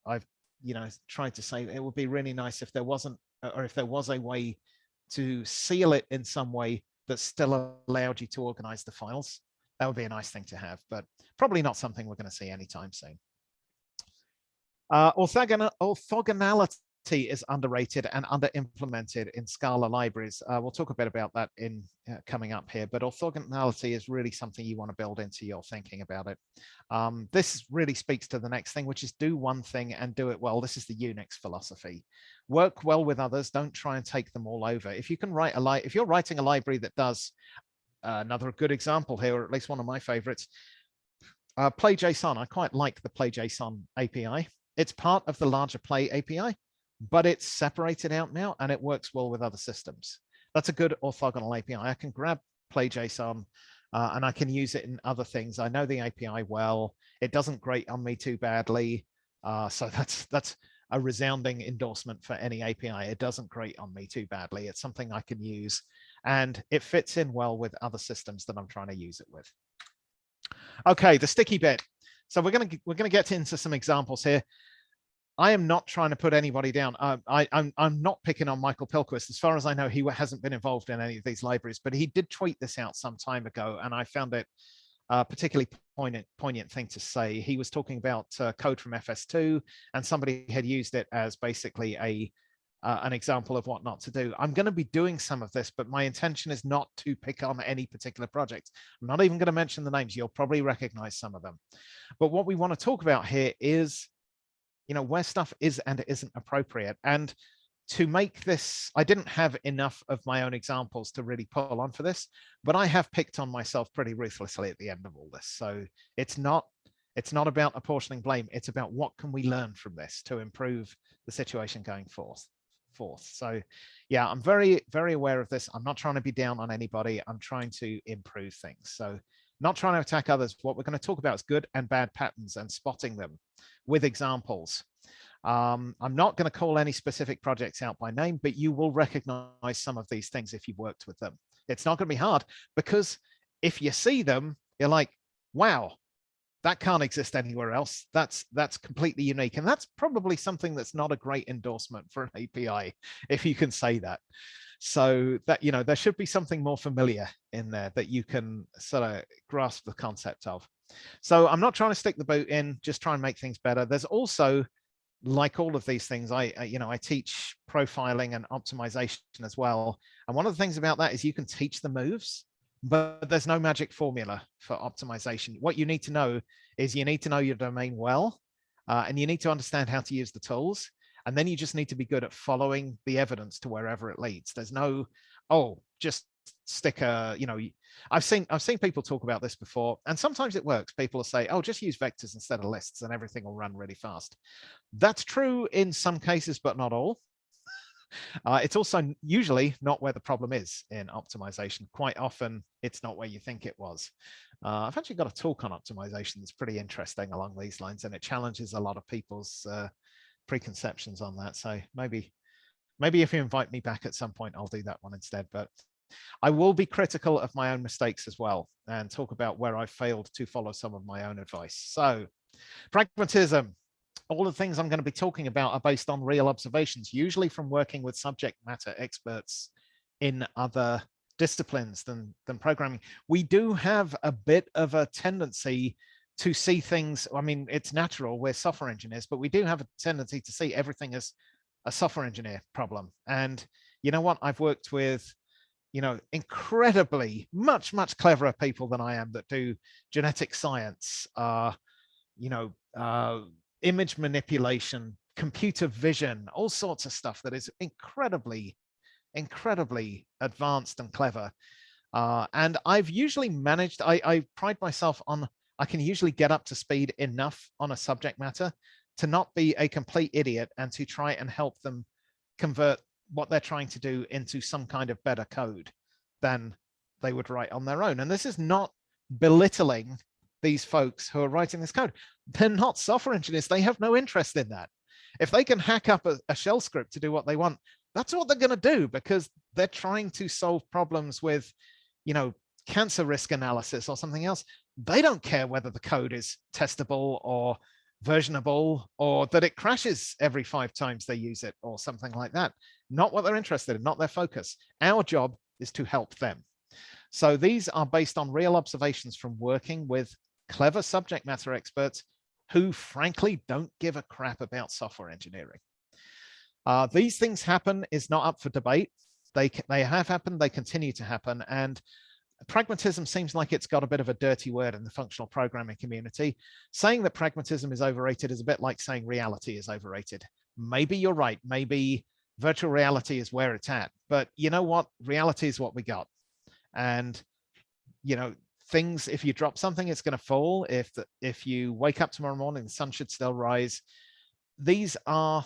tried to say it would be really nice if there wasn't, or if there was a way to seal it in some way that still allowed you to organize the files. That would be a nice thing to have, but probably not something we're going to see anytime soon. Orthogonality is underrated and under-implemented in Scala libraries. We'll talk a bit about that in coming up here, but orthogonality is really something you want to build into your thinking about it. This really speaks to the next thing, which is do one thing and do it well. This is the Unix philosophy. Work well with others. Don't try and take them all over. If you can write if you're writing a library that does, another good example here, or at least one of my favorites, play.json. I quite like the play.json API. It's part of the larger play API, but it's separated out now and it works well with other systems. That's a good orthogonal API. I can grab play.json and I can use it in other things. I know the API well. It doesn't grate on me too badly. So that's a resounding endorsement for any API. It doesn't grate on me too badly. It's something I can use and it fits in well with other systems that I'm trying to use it with. Okay, the sticky bit. So we're gonna get into some examples here. I am not trying to put anybody down. I'm not picking on Michael Pilquist. As far as I know, he hasn't been involved in any of these libraries, but he did tweet this out some time ago, and I found it a particularly poignant thing to say. He was talking about code from FS2, and somebody had used it as basically an example of what not to do. I'm going to be doing some of this, but my intention is not to pick on any particular project. I'm not even going to mention the names. You'll probably recognize some of them. But what we want to talk about here is, where stuff is and isn't appropriate. And to make this, I didn't have enough of my own examples to really pull on for this, but I have picked on myself pretty ruthlessly at the end of all this. So it's not about apportioning blame. It's about what can we learn from this to improve the situation going forth. So yeah, I'm very, very aware of this. I'm not trying to be down on anybody. I'm trying to improve things. So not trying to attack others. What we're going to talk about is good and bad patterns and spotting them with examples. I'm not going to call any specific projects out by name, but you will recognize some of these things if you've worked with them. It's not going to be hard because if you see them, you're like, wow, that can't exist anywhere else. That's completely unique. And that's probably something that's not a great endorsement for an API, if you can say that. So that, there should be something more familiar in there that you can sort of grasp the concept of. So I'm not trying to stick the boot in, just try and make things better. There's also, like all of these things, I teach profiling and optimization as well. And one of the things about that is you can teach the moves, but there's no magic formula for optimization. What you need to know is you need to know your domain well, and you need to understand how to use the tools. And then you just need to be good at following the evidence to wherever it leads. There's no, just stick a, I've seen people talk about this before, and sometimes it works. People will say, oh, just use vectors instead of lists and everything will run really fast. That's true in some cases, but not all. It's also usually not where the problem is in optimization. Quite often, it's not where you think it was. I've actually got a talk on optimization that's pretty interesting along these lines, and it challenges a lot of people's preconceptions on that. So maybe if you invite me back at some point, I'll do that one instead. But I will be critical of my own mistakes as well and talk about where I failed to follow some of my own advice. So pragmatism. All the things I'm going to be talking about are based on real observations, usually from working with subject matter experts in other disciplines than programming. We do have a bit of a tendency to see things. I mean, it's natural, we're software engineers, but we do have a tendency to see everything as a software engineer problem. And you know what? I've worked with incredibly much cleverer people than I am that do genetic science, image manipulation, computer vision, all sorts of stuff that is incredibly advanced and clever. And I've usually managed, I pride myself on, I can usually get up to speed enough on a subject matter to not be a complete idiot and to try and help them convert what they're trying to do into some kind of better code than they would write on their own. And this is not belittling these folks who are writing this code. They're not software engineers. They have no interest in that. If they can hack up a shell script to do what they want, that's what they're going to do, because they're trying to solve problems with, cancer risk analysis or something else. They don't care whether the code is testable or versionable or that it crashes every 5 times they use it or something like that. Not what they're interested in, not their focus. Our job is to help them. So these are based on real observations from working with clever subject matter experts who frankly don't give a crap about software engineering. These things happen is not up for debate. They have happened, they continue to happen, and pragmatism seems like it's got a bit of a dirty word in the functional programming community. Saying that pragmatism is overrated is a bit like saying reality is overrated. Maybe you're right. Maybe virtual reality is where it's at. But you know what? Reality is what we got. And, things, if you drop something, it's going to fall. If you wake up tomorrow morning, the sun should still rise. These are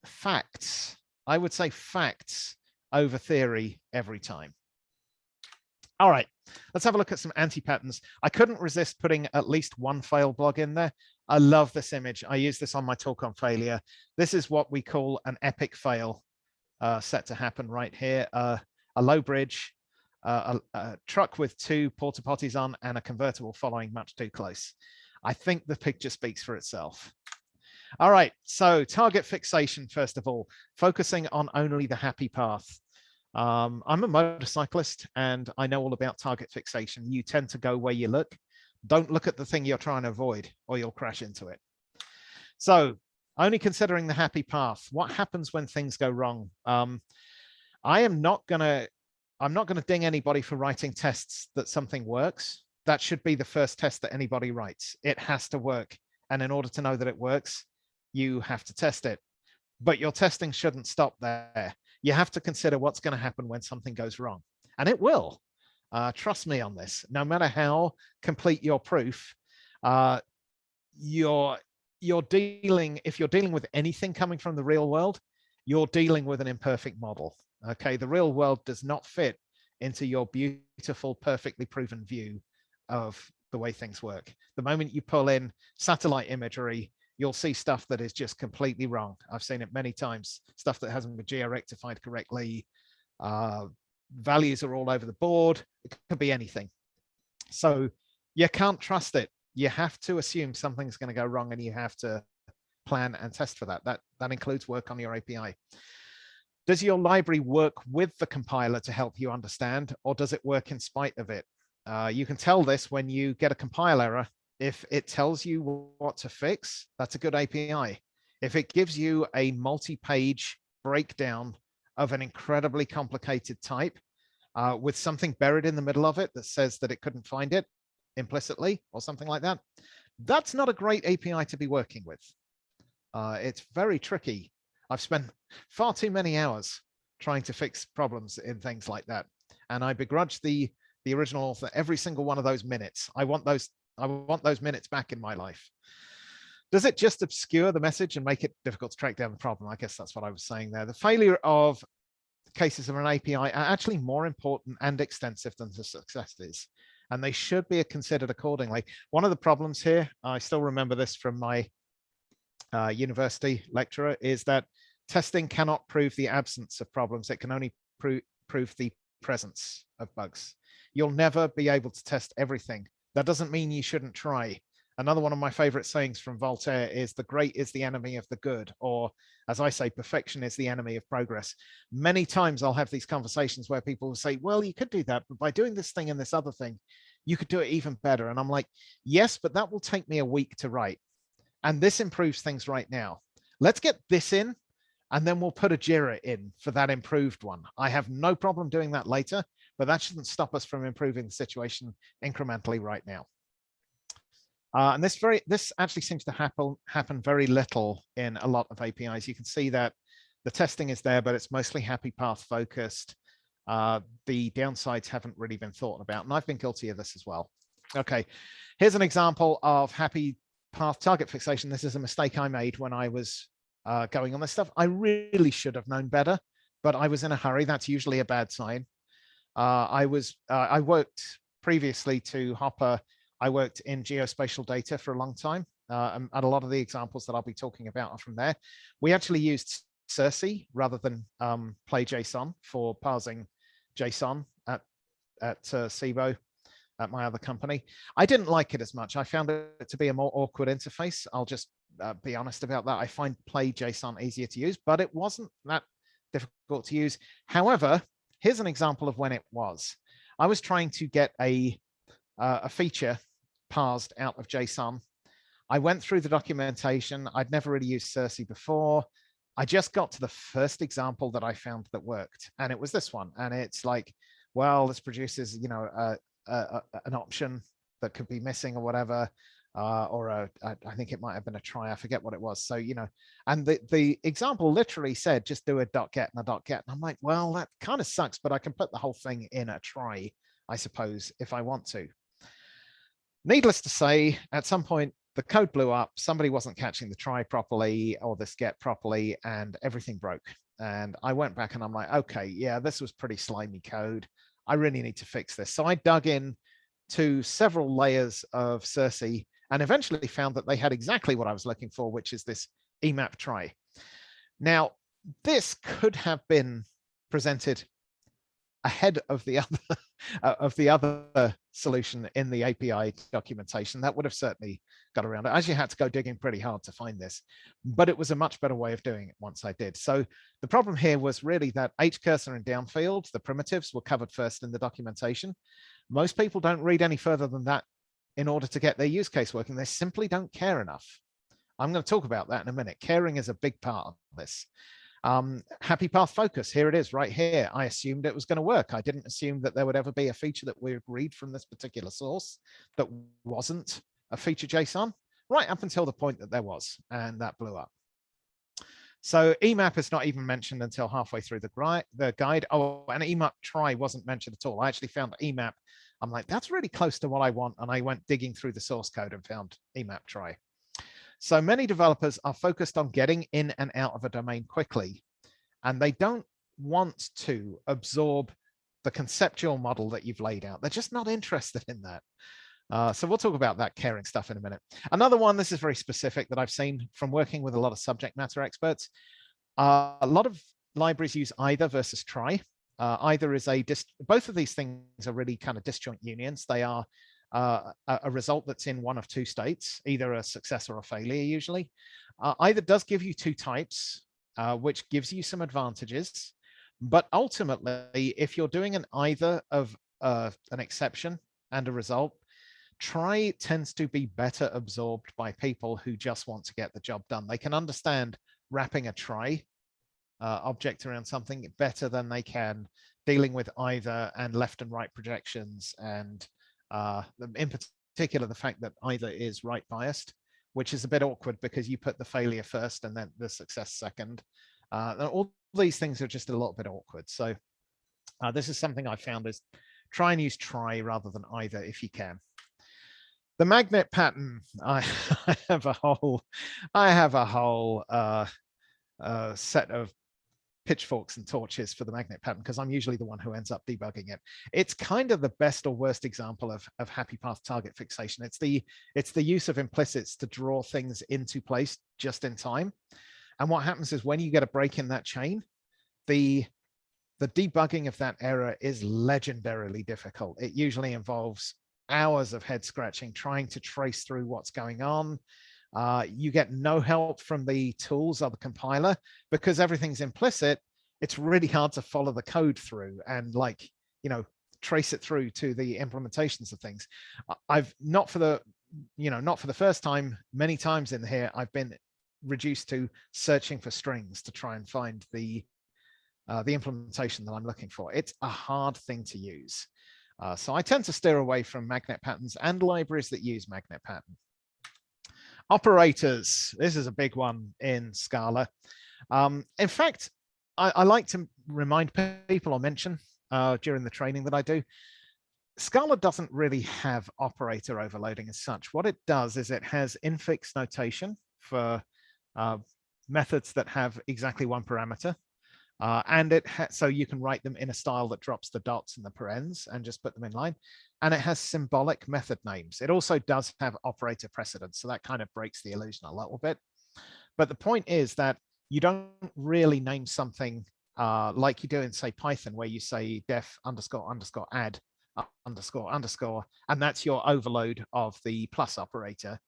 facts. I would say facts over theory every time. All right, let's have a look at some anti-patterns. I couldn't resist putting at least one fail blog in there. I love this image. I use this on my talk on failure. This is what we call an epic fail set to happen right here. A low bridge, a truck with 2 porta potties on, and a convertible following much too close. I think the picture speaks for itself. All right, so target fixation, first of all, focusing on only the happy path. I'm a motorcyclist and I know all about target fixation. You tend to go where you look. Don't look at the thing you're trying to avoid or you'll crash into it. So only considering the happy path. What happens when things go wrong? I'm not going to ding anybody for writing tests that something works. That should be the first test that anybody writes. It has to work. And in order to know that it works, you have to test it. But your testing shouldn't stop there. You have to consider what's going to happen when something goes wrong. And it will. Trust me on this. No matter how complete your proof, if you're dealing with anything coming from the real world, you're dealing with an imperfect model. Okay, the real world does not fit into your beautiful, perfectly proven view of the way things work. The moment you pull in satellite imagery, you'll see stuff that is just completely wrong. I've seen it many times, stuff that hasn't been geo-rectified correctly. Values are all over the board. It could be anything. So you can't trust it. You have to assume something's going to go wrong and you have to plan and test for that. That includes work on your API. Does your library work with the compiler to help you understand, or does it work in spite of it? You can tell this when you get a compile error. If it tells you what to fix, that's a good API. If it gives you a multi-page breakdown of an incredibly complicated type with something buried in the middle of it that says that it couldn't find it implicitly or something like that, that's not a great API to be working with. It's very tricky. I've spent far too many hours trying to fix problems in things like that. and I begrudge the original author every single one of those minutes. I want those minutes back in my life. Does it just obscure the message and make it difficult to track down the problem? I guess that's what I was saying there. The failure of cases of an API are actually more important and extensive than the successes, and they should be considered accordingly. One of the problems here, I still remember this from my university lecturer, is that testing cannot prove the absence of problems. It can only prove the presence of bugs. You'll never be able to test everything. That doesn't mean you shouldn't try. Another one of my favorite sayings from Voltaire is the great is the enemy of the good, or as I say, perfection is the enemy of progress. Many times I'll have these conversations where people will say, well, you could do that, but by doing this thing and this other thing, you could do it even better. And I'm like, yes, but that will take me a week to write. And this improves things right now. Let's get this in, and then we'll put a JIRA in for that improved one. I have no problem doing that later, but that shouldn't stop us from improving the situation incrementally right now. And this actually seems to happen very little in a lot of APIs. You can see that the testing is there, but it's mostly happy path focused. The downsides haven't really been thought about, and I've been guilty of this as well. Okay, here's an example of happy path target fixation. This is a mistake I made when I was going on this stuff. I really should have known better, but I was in a hurry. That's usually a bad sign. I worked previously to Hopper. I worked in geospatial data for a long time, and a lot of the examples that I'll be talking about are from there. We actually used Circe rather than play JSON for parsing JSON at SIBO at my other company. I didn't like it as much. I found it to be a more awkward interface. I'll just be honest about that. I find play JSON easier to use, but it wasn't that difficult to use. However, here's an example of when it was. I was trying to get a feature parsed out of JSON. I went through the documentation. I'd never really used Circe before. I just got to the first example that I found that worked, and it was this one. And it's like, well, this produces, you know, an option that could be missing or whatever, or I think it might have been a try. I forget what it was. So, you know, and the example literally said, just do a .get and a .get. And I'm like, well, that kind of sucks, but I can put the whole thing in a try, I suppose, if I want to. Needless to say, at some point, the code blew up. Somebody wasn't catching the try properly or this get properly, and everything broke. And I went back and I'm like, okay, yeah, this was pretty slimy code. I really need to fix this. So I dug in to several layers of Circe and eventually found that they had exactly what I was looking for, which is this emap try. Now, this could have been presented ahead of the other solution in the API documentation. That would have certainly got around it. I actually had to go digging pretty hard to find this, but it was a much better way of doing it once I did. So the problem here was really that hcursor and downfield, the primitives, were covered first in the documentation. Most people don't read any further than that in order to get their use case working. They simply don't care enough. I'm going to talk about that in a minute. Caring is a big part of this. Happy path focus, here it is right here. I assumed it was going to work. I didn't assume that there would ever be a feature that we would read from this particular source that wasn't a feature JSON, right up until the point that there was, and that blew up. So emap is not even mentioned until halfway through the guide. Oh, and emap try wasn't mentioned at all. I actually found emap. I'm like, that's really close to what I want. And I went digging through the source code and found emap try. So many developers are focused on getting in and out of a domain quickly, and they don't want to absorb the conceptual model that you've laid out. They're just not interested in that. So we'll talk about that caring stuff in a minute. Another one, this is very specific, that I've seen from working with a lot of subject matter experts. A lot of libraries use either versus try. Either is both of these things are really kind of disjoint unions. They are a result that's in one of two states, either a success or a failure usually. Either does give you two types, which gives you some advantages. But ultimately, if you're doing an either of an exception and a result, try tends to be better absorbed by people who just want to get the job done. They can understand wrapping a try object around something better than they can dealing with either and left and right projections, and in particular, the fact that either is right biased, which is a bit awkward because you put the failure first and then the success second. And all these things are just a little bit awkward. So This is something I found is try and use try rather than either if you can. The magnet pattern, I have a whole set of pitchforks and torches for the magnet pattern because I'm usually the one who ends up debugging it. It's kind of the best or worst example of happy path target fixation. It's the use of implicits to draw things into place just in time. And what happens is when you get a break in that chain, the debugging of that error is legendarily difficult. It usually involves hours of head scratching trying to trace through what's going on. You get no help from the tools or the compiler because everything's implicit. It's really hard to follow the code through and trace it through to the implementations of things. I've not for the first time, many times in here, I've been reduced to searching for strings to try and find the implementation that I'm looking for. It's a hard thing to use. So I tend to steer away from magnet patterns and libraries that use magnet pattern. Operators, this is a big one in Scala. In fact, I like to remind people or mention during the training that I do, Scala doesn't really have operator overloading as such. What it does is it has infix notation for methods that have exactly one parameter. And so you can write them in a style that drops the dots and the parens and just put them in line. And it has symbolic method names. It also does have operator precedence. So that kind of breaks the illusion a little bit. But the point is that you don't really name something like you do in, say, Python, where you say def underscore underscore add underscore underscore, and that's your overload of the plus operator.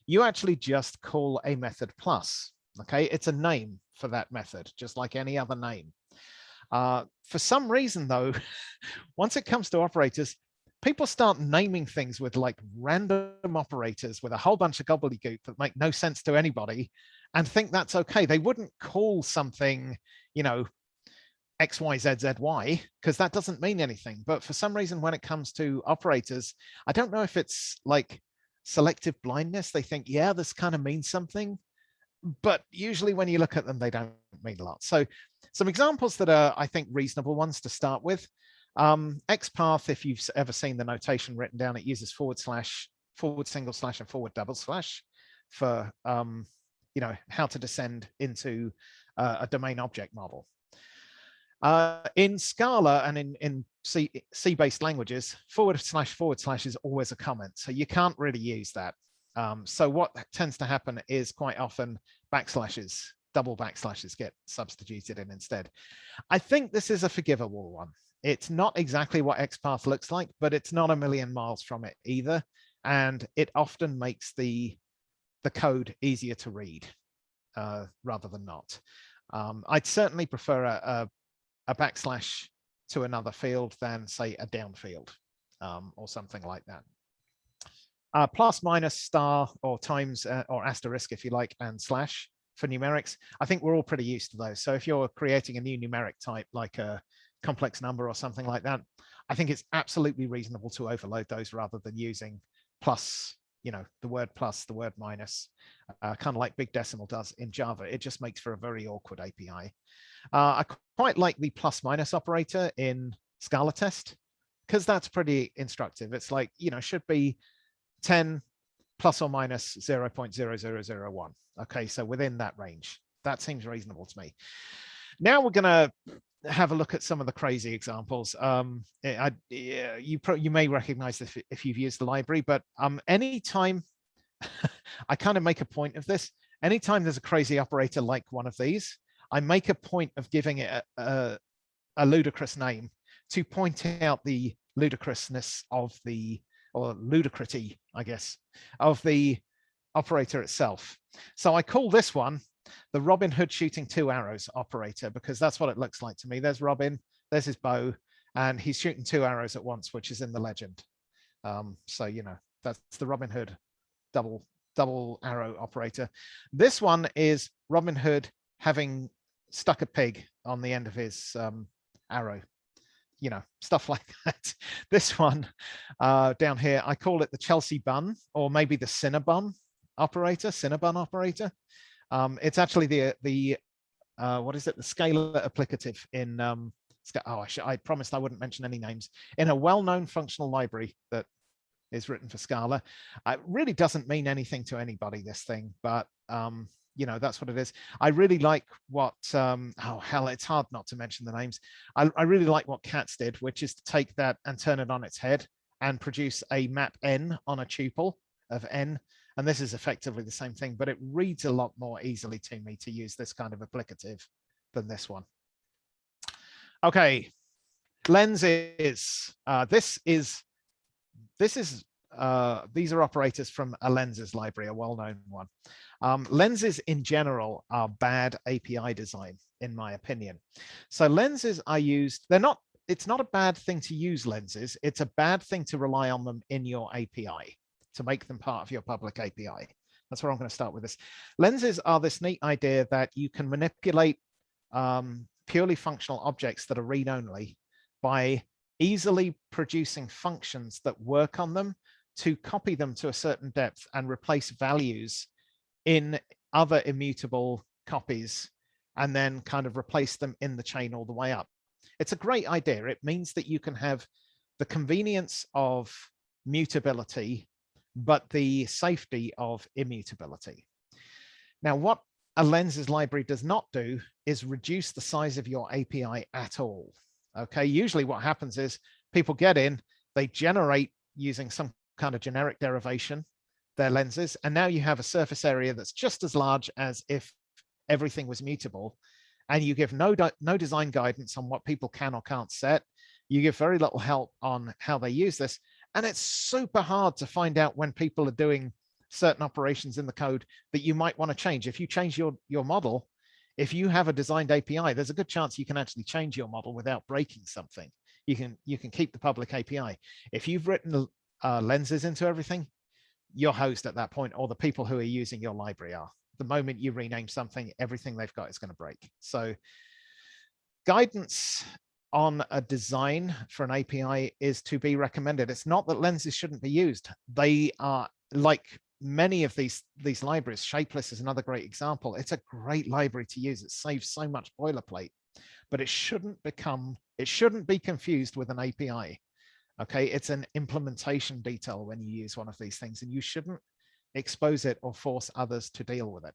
You actually just call a method plus. Okay, it's a name for that method, just like any other name. For some reason, though, once it comes to operators, people start naming things with like random operators with a whole bunch of gobbledygook that make no sense to anybody and think that's okay. They wouldn't call something, X, Y, Z, Z, Y, because that doesn't mean anything. But for some reason, when it comes to operators, I don't know if it's like selective blindness. They think, yeah, this kind of means something. But usually when you look at them, they don't mean a lot. So some examples that are, I think, reasonable ones to start with. XPath, if you've ever seen the notation written down, it uses forward slash, forward single slash, and forward double slash for, how to descend into a domain object model. In Scala and in C-based languages, forward slash is always a comment. So you can't really use that. So what tends to happen is quite often backslashes, double backslashes get substituted in instead. I think this is a forgivable one. It's not exactly what XPath looks like, but it's not a million miles from it either. And it often makes the code easier to read rather than not. I'd certainly prefer a backslash to another field than, say, a down field or something like that. Plus, minus, star, or times, or asterisk, if you like, and slash for numerics. I think we're all pretty used to those. So if you're creating a new numeric type, like a complex number or something like that, I think it's absolutely reasonable to overload those rather than using plus, the word plus, the word minus, kind of like Big Decimal does in Java. It just makes for a very awkward API. I quite like the plus minus operator in Scala test because that's pretty instructive. It's like, should be 10 plus or minus 0.0001. Okay, so within that range. That seems reasonable to me. Now we're going to have a look at some of the crazy examples. You may recognize this if you've used the library, but anytime, I kind of make a point of this, anytime there's a crazy operator like one of these, I make a point of giving it a ludicrous name to point out the ludicrousness of or ludicrity, I guess, of the operator itself. So I call this one the Robin Hood shooting two arrows operator, because that's what it looks like to me. There's Robin, there's his bow, and he's shooting two arrows at once, which is in the legend. So, that's the Robin Hood double arrow operator. This one is Robin Hood having stuck a pig on the end of his arrow. Stuff like that. This one down here, I call it the Chelsea bun, or maybe the Cinnabon operator, Cinnabon operator. It's actually the what is it? The scalar applicative in I promised I wouldn't mention any names, in a well-known functional library that is written for Scala. It really doesn't mean anything to anybody, this thing, but that's what it is. I really like what, oh hell, it's hard not to mention the names. I really like what Cats did, which is to take that and turn it on its head and produce a map n on a tuple of n. And this is effectively the same thing, but it reads a lot more easily to me to use this kind of applicative than this one. Okay, lenses. These are operators from a lenses library, a well-known one. Lenses in general are bad API design, in my opinion. So lenses are used, it's not a bad thing to use lenses. It's a bad thing to rely on them in your API, to make them part of your public API. That's where I'm going to start with this. Lenses are this neat idea that you can manipulate purely functional objects that are read-only by easily producing functions that work on them to copy them to a certain depth and replace values in other immutable copies, and then kind of replace them in the chain all the way up. It's a great idea. It means that you can have the convenience of mutability, but the safety of immutability. Now, what a lenses library does not do is reduce the size of your API at all. Okay, usually what happens is people get in, they generate using some kind of generic derivation their lenses, and now you have a surface area that's just as large as if everything was mutable, and you give no design guidance on what people can or can't set. You give very little help on how they use this, and it's super hard to find out when people are doing certain operations in the code that you might want to change. If you change your model, if you have a designed API, there's a good chance you can actually change your model without breaking something. You can keep the public API. If you've written lenses into everything, you're hosed at that point, or the people who are using your library are. The moment you rename something, everything they've got is going to break. So guidance on a design for an API is to be recommended. It's not that lenses shouldn't be used. They are, like many of these libraries. Shapeless is another great example. It's a great library to use. It saves so much boilerplate, but it shouldn't be confused with an API. Okay, it's an implementation detail when you use one of these things, and you shouldn't expose it or force others to deal with it.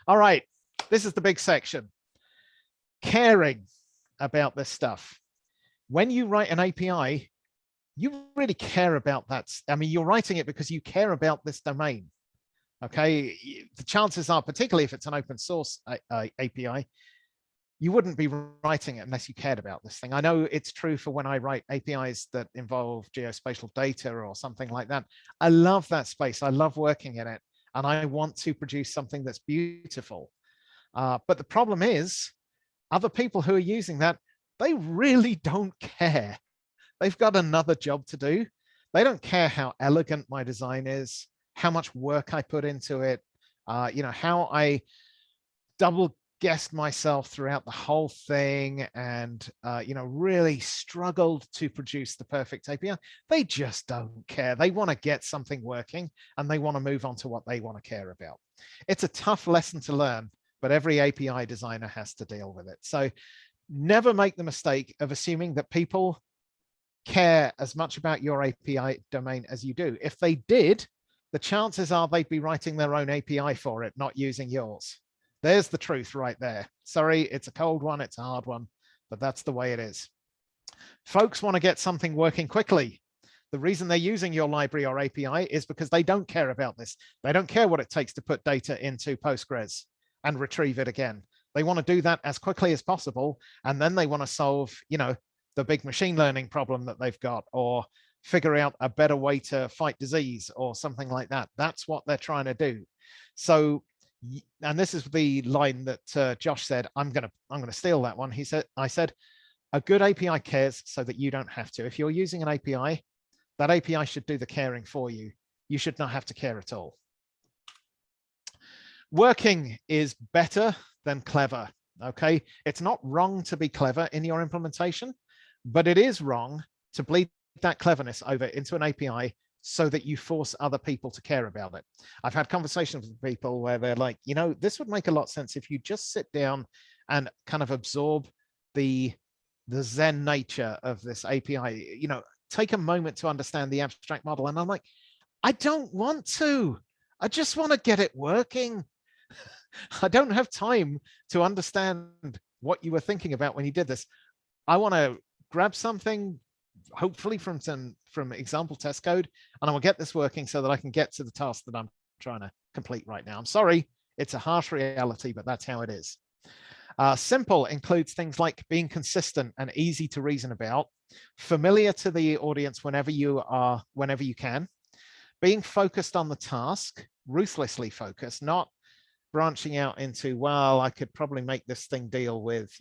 All right, this is the big section. Caring about this stuff. When you write an API, you really care about that. I mean, you're writing it because you care about this domain. Okay, the chances are, particularly if it's an open source API, you wouldn't be writing it unless you cared about this thing. I know it's true for when I write APIs that involve geospatial data or something like that. I love that space. I love working in it, and I want to produce something that's beautiful. But the problem is, other people who are using that, they really don't care. They've got another job to do. They don't care how elegant my design is, how much work I put into it, how I double guessed myself throughout the whole thing and, really struggled to produce the perfect API. They just don't care. They want to get something working and they want to move on to what they want to care about. It's a tough lesson to learn, but every API designer has to deal with it. So never make the mistake of assuming that people care as much about your API domain as you do. If they did, the chances are they'd be writing their own API for it, not using yours. There's the truth right there. Sorry, it's a cold one, it's a hard one, but that's the way it is. Folks want to get something working quickly. The reason they're using your library or API is because they don't care about this. They don't care what it takes to put data into Postgres and retrieve it again. They want to do that as quickly as possible, and then they want to solve, the big machine learning problem that they've got, or figure out a better way to fight disease or something like that. That's what they're trying to do. So, and this is the line that Josh said, I'm gonna steal that one. I said, a good API cares so that you don't have to. If you're using an API, that API should do the caring for you. You should not have to care at all. Working is better than clever. Okay, it's not wrong to be clever in your implementation, but it is wrong to bleed that cleverness over into an API so that you force other people to care about it. I've had conversations with people where they're like, this would make a lot of sense if you just sit down and kind of absorb the Zen nature of this API. Take a moment to understand the abstract model. And I'm like, I don't want to. I just want to get it working. I don't have time to understand what you were thinking about when you did this. I want to grab something, hopefully from example test code, and I will get this working so that I can get to the task that I'm trying to complete right now. I'm sorry, it's a harsh reality, but that's how it is. Simple includes things like being consistent and easy to reason about, familiar to the audience whenever you can, being focused on the task, ruthlessly focused, not branching out into, well, I could probably make this thing deal with,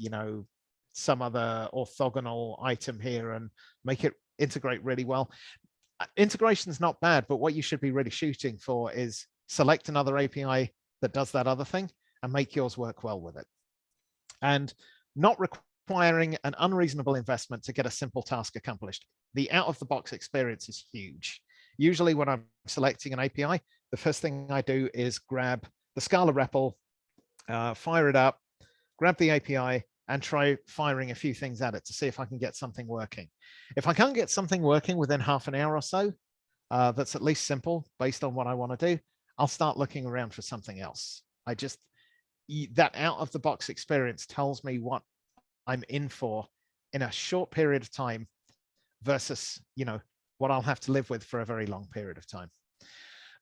some other orthogonal item here and make it integrate really well. Integration is not bad, but what you should be really shooting for is select another API that does that other thing and make yours work well with it. And not requiring an unreasonable investment to get a simple task accomplished. The out-of-the-box experience is huge. Usually when I'm selecting an API, the first thing I do is grab the Scala REPL, fire it up, grab the API, and try firing a few things at it to see if I can get something working. If I can't get something working within half an hour or so, that's at least simple based on what I want to do, I'll start looking around for something else. That out-of-the-box experience tells me what I'm in for in a short period of time versus, what I'll have to live with for a very long period of time.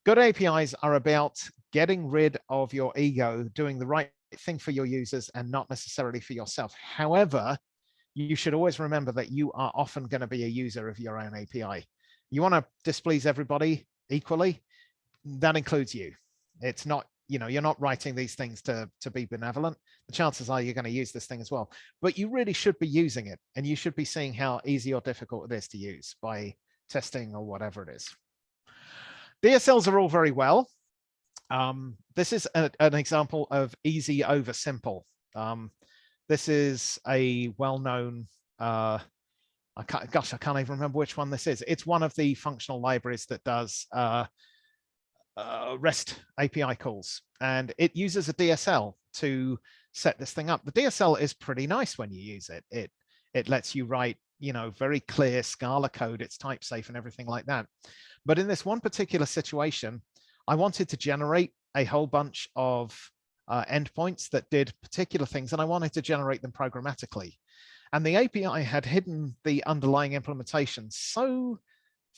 Good APIs are about getting rid of your ego, doing the right thing for your users and not necessarily for yourself. However, you should always remember that you are often going to be a user of your own API. You want to displease everybody equally. That includes you. It's not, you're not writing these things to be benevolent. The chances are you're going to use this thing as well, but you really should be using it, and you should be seeing how easy or difficult it is to use by testing or whatever it is. DSLs are all very well. This is an example of easy over simple. This is a well-known, I can't even remember which one this is. It's one of the functional libraries that does REST API calls, and it uses a DSL to set this thing up. The DSL is pretty nice when you use it. It lets you write, very clear Scala code. It's type safe and everything like that. But in this one particular situation, I wanted to generate a whole bunch of endpoints that did particular things, and I wanted to generate them programmatically. And the API had hidden the underlying implementation so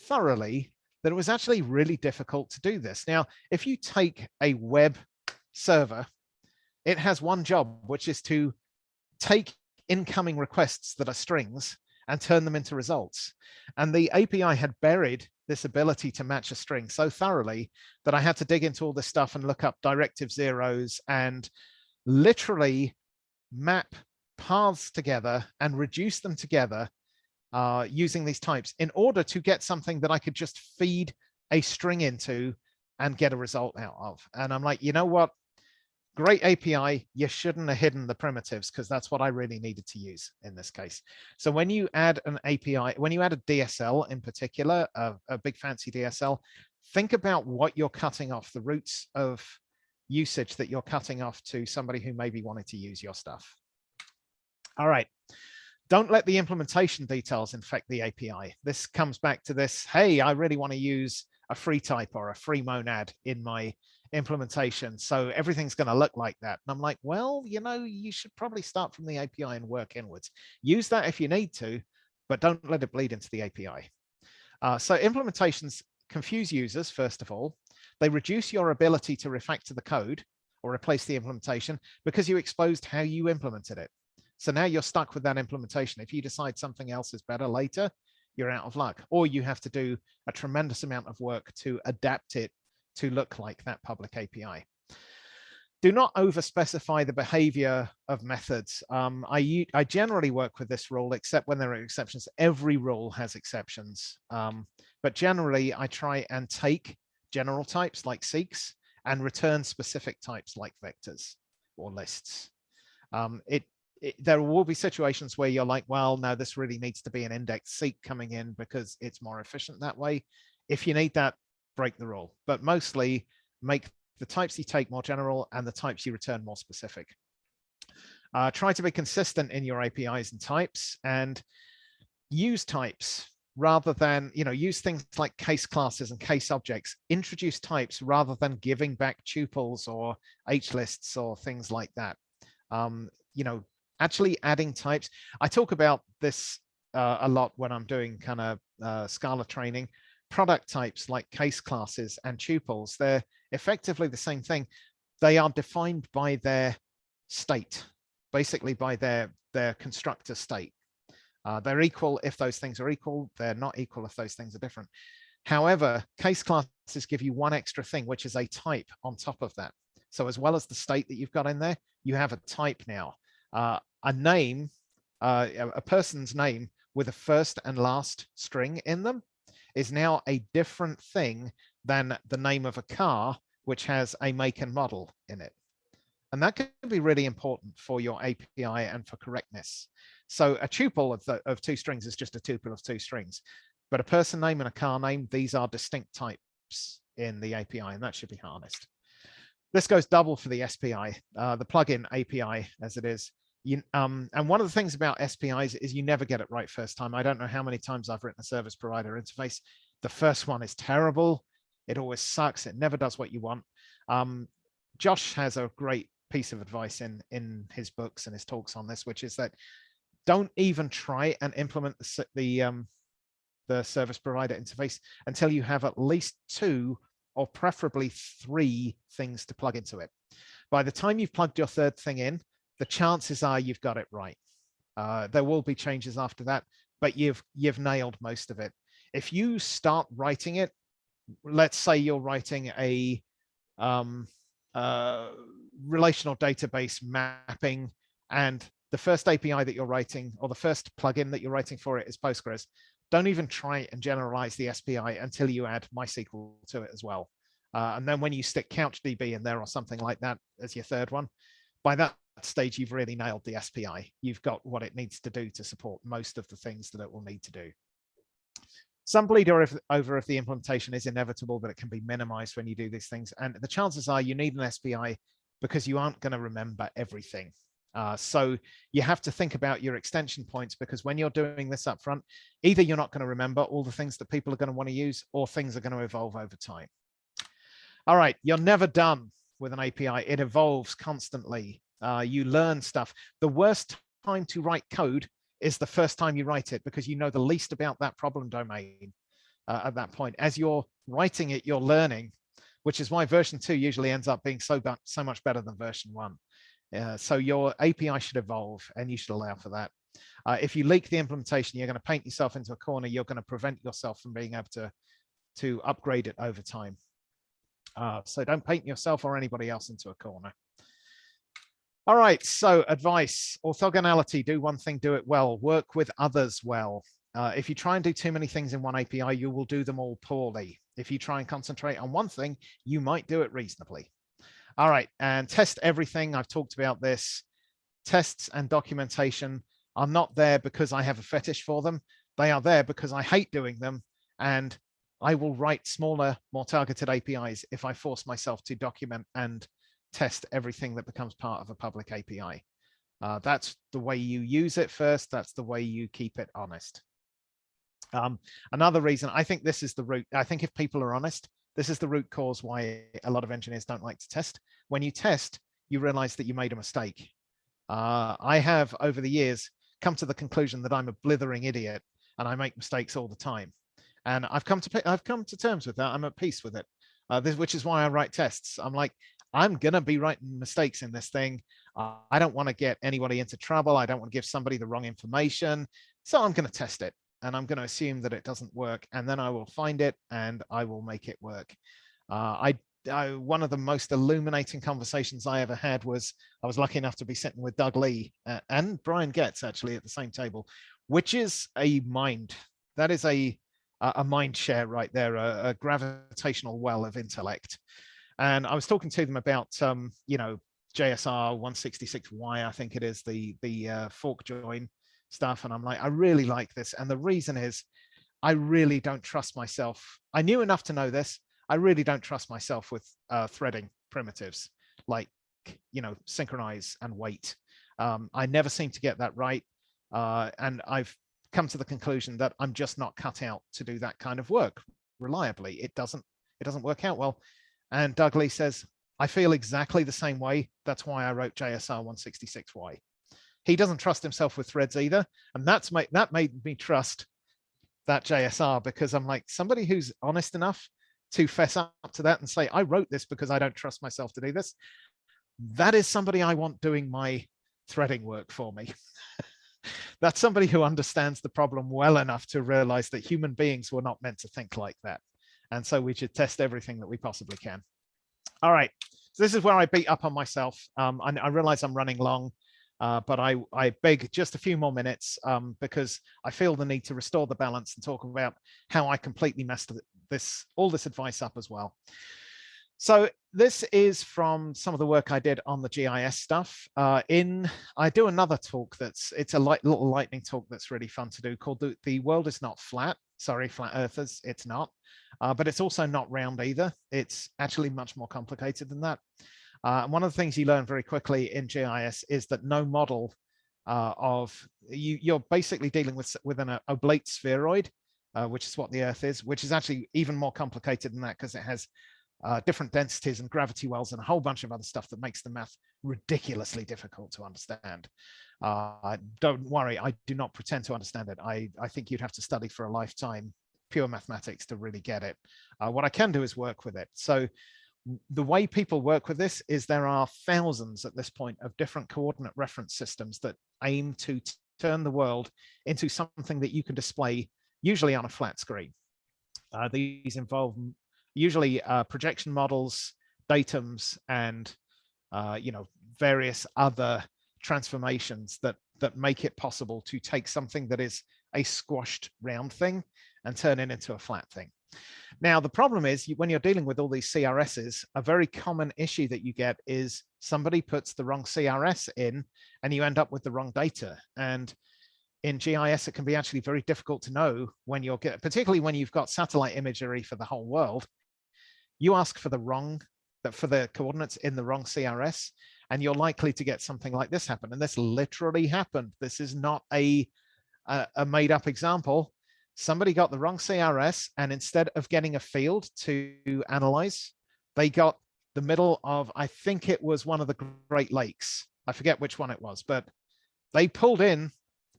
thoroughly that it was actually really difficult to do this. Now, if you take a web server, it has one job, which is to take incoming requests that are strings and turn them into results. And the API had buried this ability to match a string so thoroughly that I had to dig into all this stuff and look up directive zeros and literally map paths together and reduce them together using these types in order to get something that I could just feed a string into and get a result out of. And I'm like, you know what? Great API, you shouldn't have hidden the primitives, because that's what I really needed to use in this case. So when you add an API, when you add a DSL in particular, a big fancy DSL, think about what you're cutting off, the routes of usage that you're cutting off to somebody who maybe wanted to use your stuff. All right. Don't let the implementation details infect the API. This comes back to this, hey, I really want to use a free type or a free monad in my implementation, so everything's going to look like that. And I'm like, well, you should probably start from the API and work inwards. Use that if you need to, but don't let it bleed into the API. So implementations confuse users, first of all. They reduce your ability to refactor the code or replace the implementation because you exposed how you implemented it. So now you're stuck with that implementation. If you decide something else is better later, you're out of luck, or you have to do a tremendous amount of work to adapt it to look like that public API. Do not over-specify the behavior of methods. I generally work with this rule, except when there are exceptions. Every rule has exceptions, but generally I try and take general types like seeks and return specific types like vectors or lists. There will be situations where you're like, well, no, this really needs to be an index seek coming in because it's more efficient that way. If you need that, break the rule, but mostly make the types you take more general and the types you return more specific. Try to be consistent in your APIs and types, and use types rather than, use things like case classes and case objects. Introduce types rather than giving back tuples or H-lists or things like that. Actually adding types. I talk about this a lot when I'm doing kind of Scala training. Product types like case classes and tuples, they're effectively the same thing. They are defined by their state, basically by their constructor state. They're equal if those things are equal. They're not equal if those things are different. However, case classes give you one extra thing, which is a type on top of that. So as well as the state that you've got in there, you have a type now. A name, a person's name with a first and last string in them is now a different thing than the name of a car, which has a make and model in it. And that can be really important for your API and for correctness. So a tuple of two strings is just a tuple of two strings. But a person name and a car name, these are distinct types in the API, and that should be harnessed. This goes double for the SPI, the plugin API as it is. And one of the things about SPIs is you never get it right first time. I don't know how many times I've written a service provider interface. The first one is terrible. It always sucks. It never does what you want. Josh has a great piece of advice in his books and his talks on this, which is that don't even try and implement the service provider interface until you have at least 2 or preferably 3 things to plug into it. By the time you've plugged your third thing in, the chances are you've got it right. There will be changes after that, but you've nailed most of it. If you start writing it, let's say you're writing a relational database mapping, and the first API that you're writing or the first plugin that you're writing for it is Postgres. Don't even try and generalize the SPI until you add MySQL to it as well. And then when you stick CouchDB in there or something like that as your third one, by that stage, you've really nailed the SPI. You've got what it needs to do to support most of the things that it will need to do. Some bleed over if the implementation is inevitable, but it can be minimized when you do these things. And the chances are you need an SPI because you aren't going to remember everything. So you have to think about your extension points, because when you're doing this up front, either you're not going to remember all the things that people are going to want to use, or things are going to evolve over time. All right, you're never done with an API. It evolves constantly. You learn stuff. The worst time to write code is the first time you write it, because you know the least about that problem domain at that point. As you're writing it, you're learning, which is why version 2 usually ends up being so much better than version 1. So your API should evolve, and you should allow for that. If you leak the implementation, you're going to paint yourself into a corner. You're going to prevent yourself from being able to upgrade it over time. So don't paint yourself or anybody else into a corner. All right, so advice: orthogonality. Do one thing, do it well. Work with others well. If you try and do too many things in one API, you will do them all poorly. If you try and concentrate on one thing, you might do it reasonably. All right, and test everything. I've talked about this. Tests and documentation are not there because I have a fetish for them. They are there because I hate doing them, and I will write smaller, more targeted APIs if I force myself to document and test everything that becomes part of a public API. That's the way you use it first. That's the way you keep it honest. Another reason, I think this is the root. I think if people are honest, this is the root cause why a lot of engineers don't like to test. When you test, you realize that you made a mistake. I have, over the years, come to the conclusion that I'm a blithering idiot and I make mistakes all the time. And I've come to terms with that. I'm at peace with it, which is why I write tests. I'm like, I'm going to be writing mistakes in this thing. I don't want to get anybody into trouble. I don't want to give somebody the wrong information. So I'm going to test it, and I'm going to assume that it doesn't work. And then I will find it and I will make it work. One of the most illuminating conversations I ever had was, I was lucky enough to be sitting with Doug Lee and Brian Getz actually at the same table, which is a mind. That is a mind share right there, a gravitational well of intellect. And I was talking to them about, JSR 166Y, I think it is, the fork join stuff. And I'm like, I really like this. And the reason is, I really don't trust myself. I knew enough to know this. I really don't trust myself with threading primitives like, synchronize and wait. I never seem to get that right. And I've come to the conclusion that I'm just not cut out to do that kind of work reliably. It doesn't work out well. And Doug Lee says, I feel exactly the same way. That's why I wrote JSR 166Y. He doesn't trust himself with threads either. And that made me trust that JSR, because I'm like, somebody who's honest enough to fess up to that and say, I wrote this because I don't trust myself to do this. That is somebody I want doing my threading work for me. That's somebody who understands the problem well enough to realize that human beings were not meant to think like that. And so we should test everything that we possibly can. All right, so this is where I beat up on myself. I realize I'm running long, but I beg just a few more minutes because I feel the need to restore the balance and talk about how I completely messed all this advice up as well. So this is from some of the work I did on the GIS stuff. I do another talk it's a little lightning talk that's really fun to do, called The World is Not Flat. Sorry, Flat Earthers, it's not. But it's also not round either. It's actually much more complicated than that. And one of the things you learn very quickly in GIS is that no model you're basically dealing with an oblate spheroid, which is what the Earth is, which is actually even more complicated than that because it has different densities and gravity wells and a whole bunch of other stuff that makes the math ridiculously difficult to understand. Don't worry, I do not pretend to understand it. I think you'd have to study for a lifetime pure mathematics to really get it. What I can do is work with it. So the way people work with this is there are thousands at this point of different coordinate reference systems that aim to turn the world into something that you can display usually on a flat screen. These involve usually projection models, datums, and various other transformations that make it possible to take something that is a squashed round thing and turn it into a flat thing. Now, the problem is when you're dealing with all these CRSs, a very common issue that you get is somebody puts the wrong CRS in and you end up with the wrong data. And in GIS, it can be actually very difficult to know when particularly when you've got satellite imagery for the whole world. You ask for the coordinates in the wrong CRS, and you're likely to get something like this happen. And this literally happened. This is not a made up example. Somebody got the wrong CRS, and instead of getting a field to analyze, they got the middle of, I think it was one of the Great Lakes. I forget which one it was, but they pulled in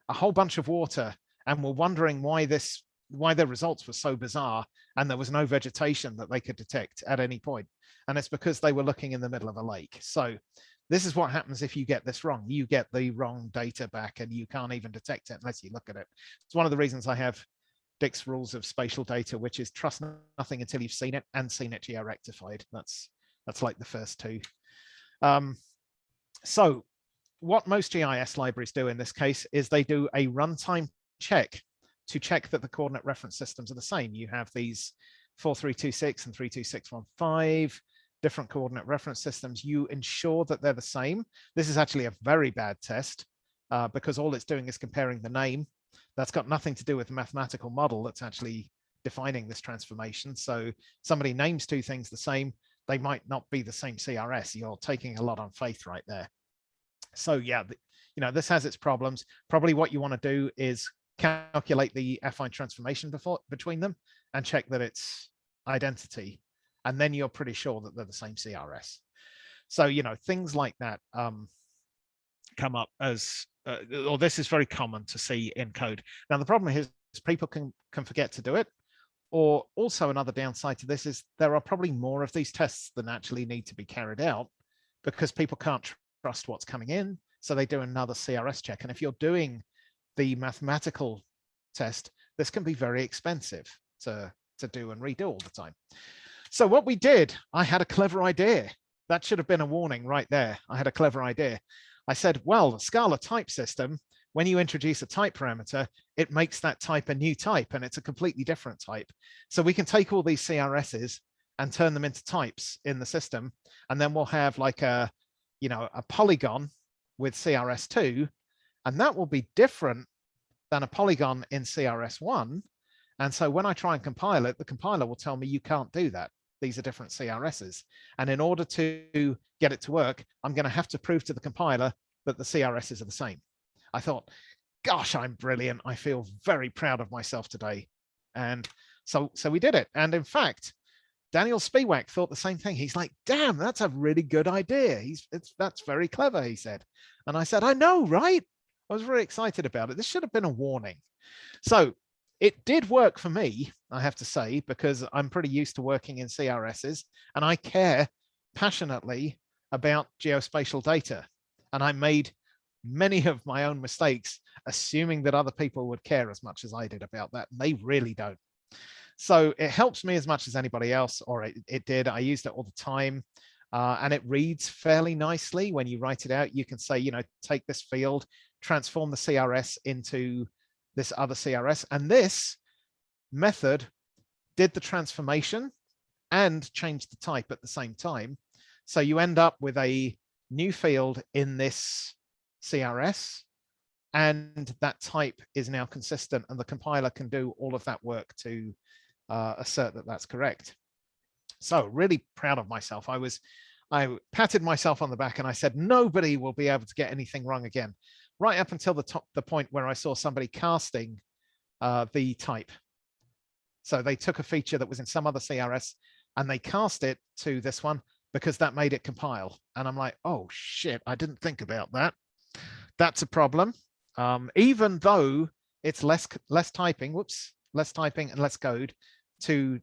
a whole bunch of water and were wondering why their results were so bizarre, and there was no vegetation that they could detect at any point. And it's because they were looking in the middle of a lake. So this is what happens if you get this wrong. You get the wrong data back and you can't even detect it unless you look at it. It's one of the reasons I have Dick's rules of spatial data, which is trust nothing until you've seen it and seen it georectified. That's like the first two. So what most GIS libraries do in this case is they do a runtime check to check that the coordinate reference systems are the same. You have these 4326 and 32615 different coordinate reference systems. You ensure that they're the same. This is actually a very bad test because all it's doing is comparing the name. That's got nothing to do with the mathematical model that's actually defining this transformation. So somebody names two things the same, they might not be the same CRS. You're taking a lot on faith right there. So yeah, this has its problems. Probably what you want to do is calculate the affine transformation between them and check that it's identity. And then you're pretty sure that they're the same CRS. So, things like that come up as, or this is very common to see in code. Now, the problem is people can forget to do it. Or also another downside to this is there are probably more of these tests than actually need to be carried out because people can't trust what's coming in. So they do another CRS check. And if you're doing the mathematical test, this can be very expensive to do and redo all the time. So what we did, I had a clever idea. That should have been a warning right there. I had a clever idea. I said, well, the Scala type system, when you introduce a type parameter, it makes that type a new type, and it's a completely different type. So we can take all these CRSs and turn them into types in the system, and then we'll have like a polygon with CRS2, and that will be different than a polygon in CRS1. And so when I try and compile it, the compiler will tell me you can't do that. These are different CRSs. And in order to get it to work, I'm going to have to prove to the compiler that the CRSs are the same. I thought, gosh, I'm brilliant. I feel very proud of myself today. And so we did it. And in fact, Daniel Spiewak thought the same thing. He's like, damn, that's a really good idea. That's very clever, he said. And I said, I know, right? I was very excited about it. This should have been a warning. So it did work for me, I have to say, because I'm pretty used to working in CRSs and I care passionately about geospatial data. And I made many of my own mistakes, assuming that other people would care as much as I did about that. And they really don't. So it helps me as much as anybody else, or it did. I used it all the time. And it reads fairly nicely when you write it out. You can say, take this field, transform the CRS into this other CRS. And this method did the transformation and changed the type at the same time. So you end up with a new field in this CRS, and that type is now consistent, and the compiler can do all of that work to assert that that's correct. So really proud of myself. I patted myself on the back and I said, nobody will be able to get anything wrong again, right up until the point where I saw somebody casting the type. So they took a feature that was in some other CRS and they cast it to this one because that made it compile. And I'm like, oh shit, I didn't think about that. That's a problem. Even though it's less typing, less typing and less code to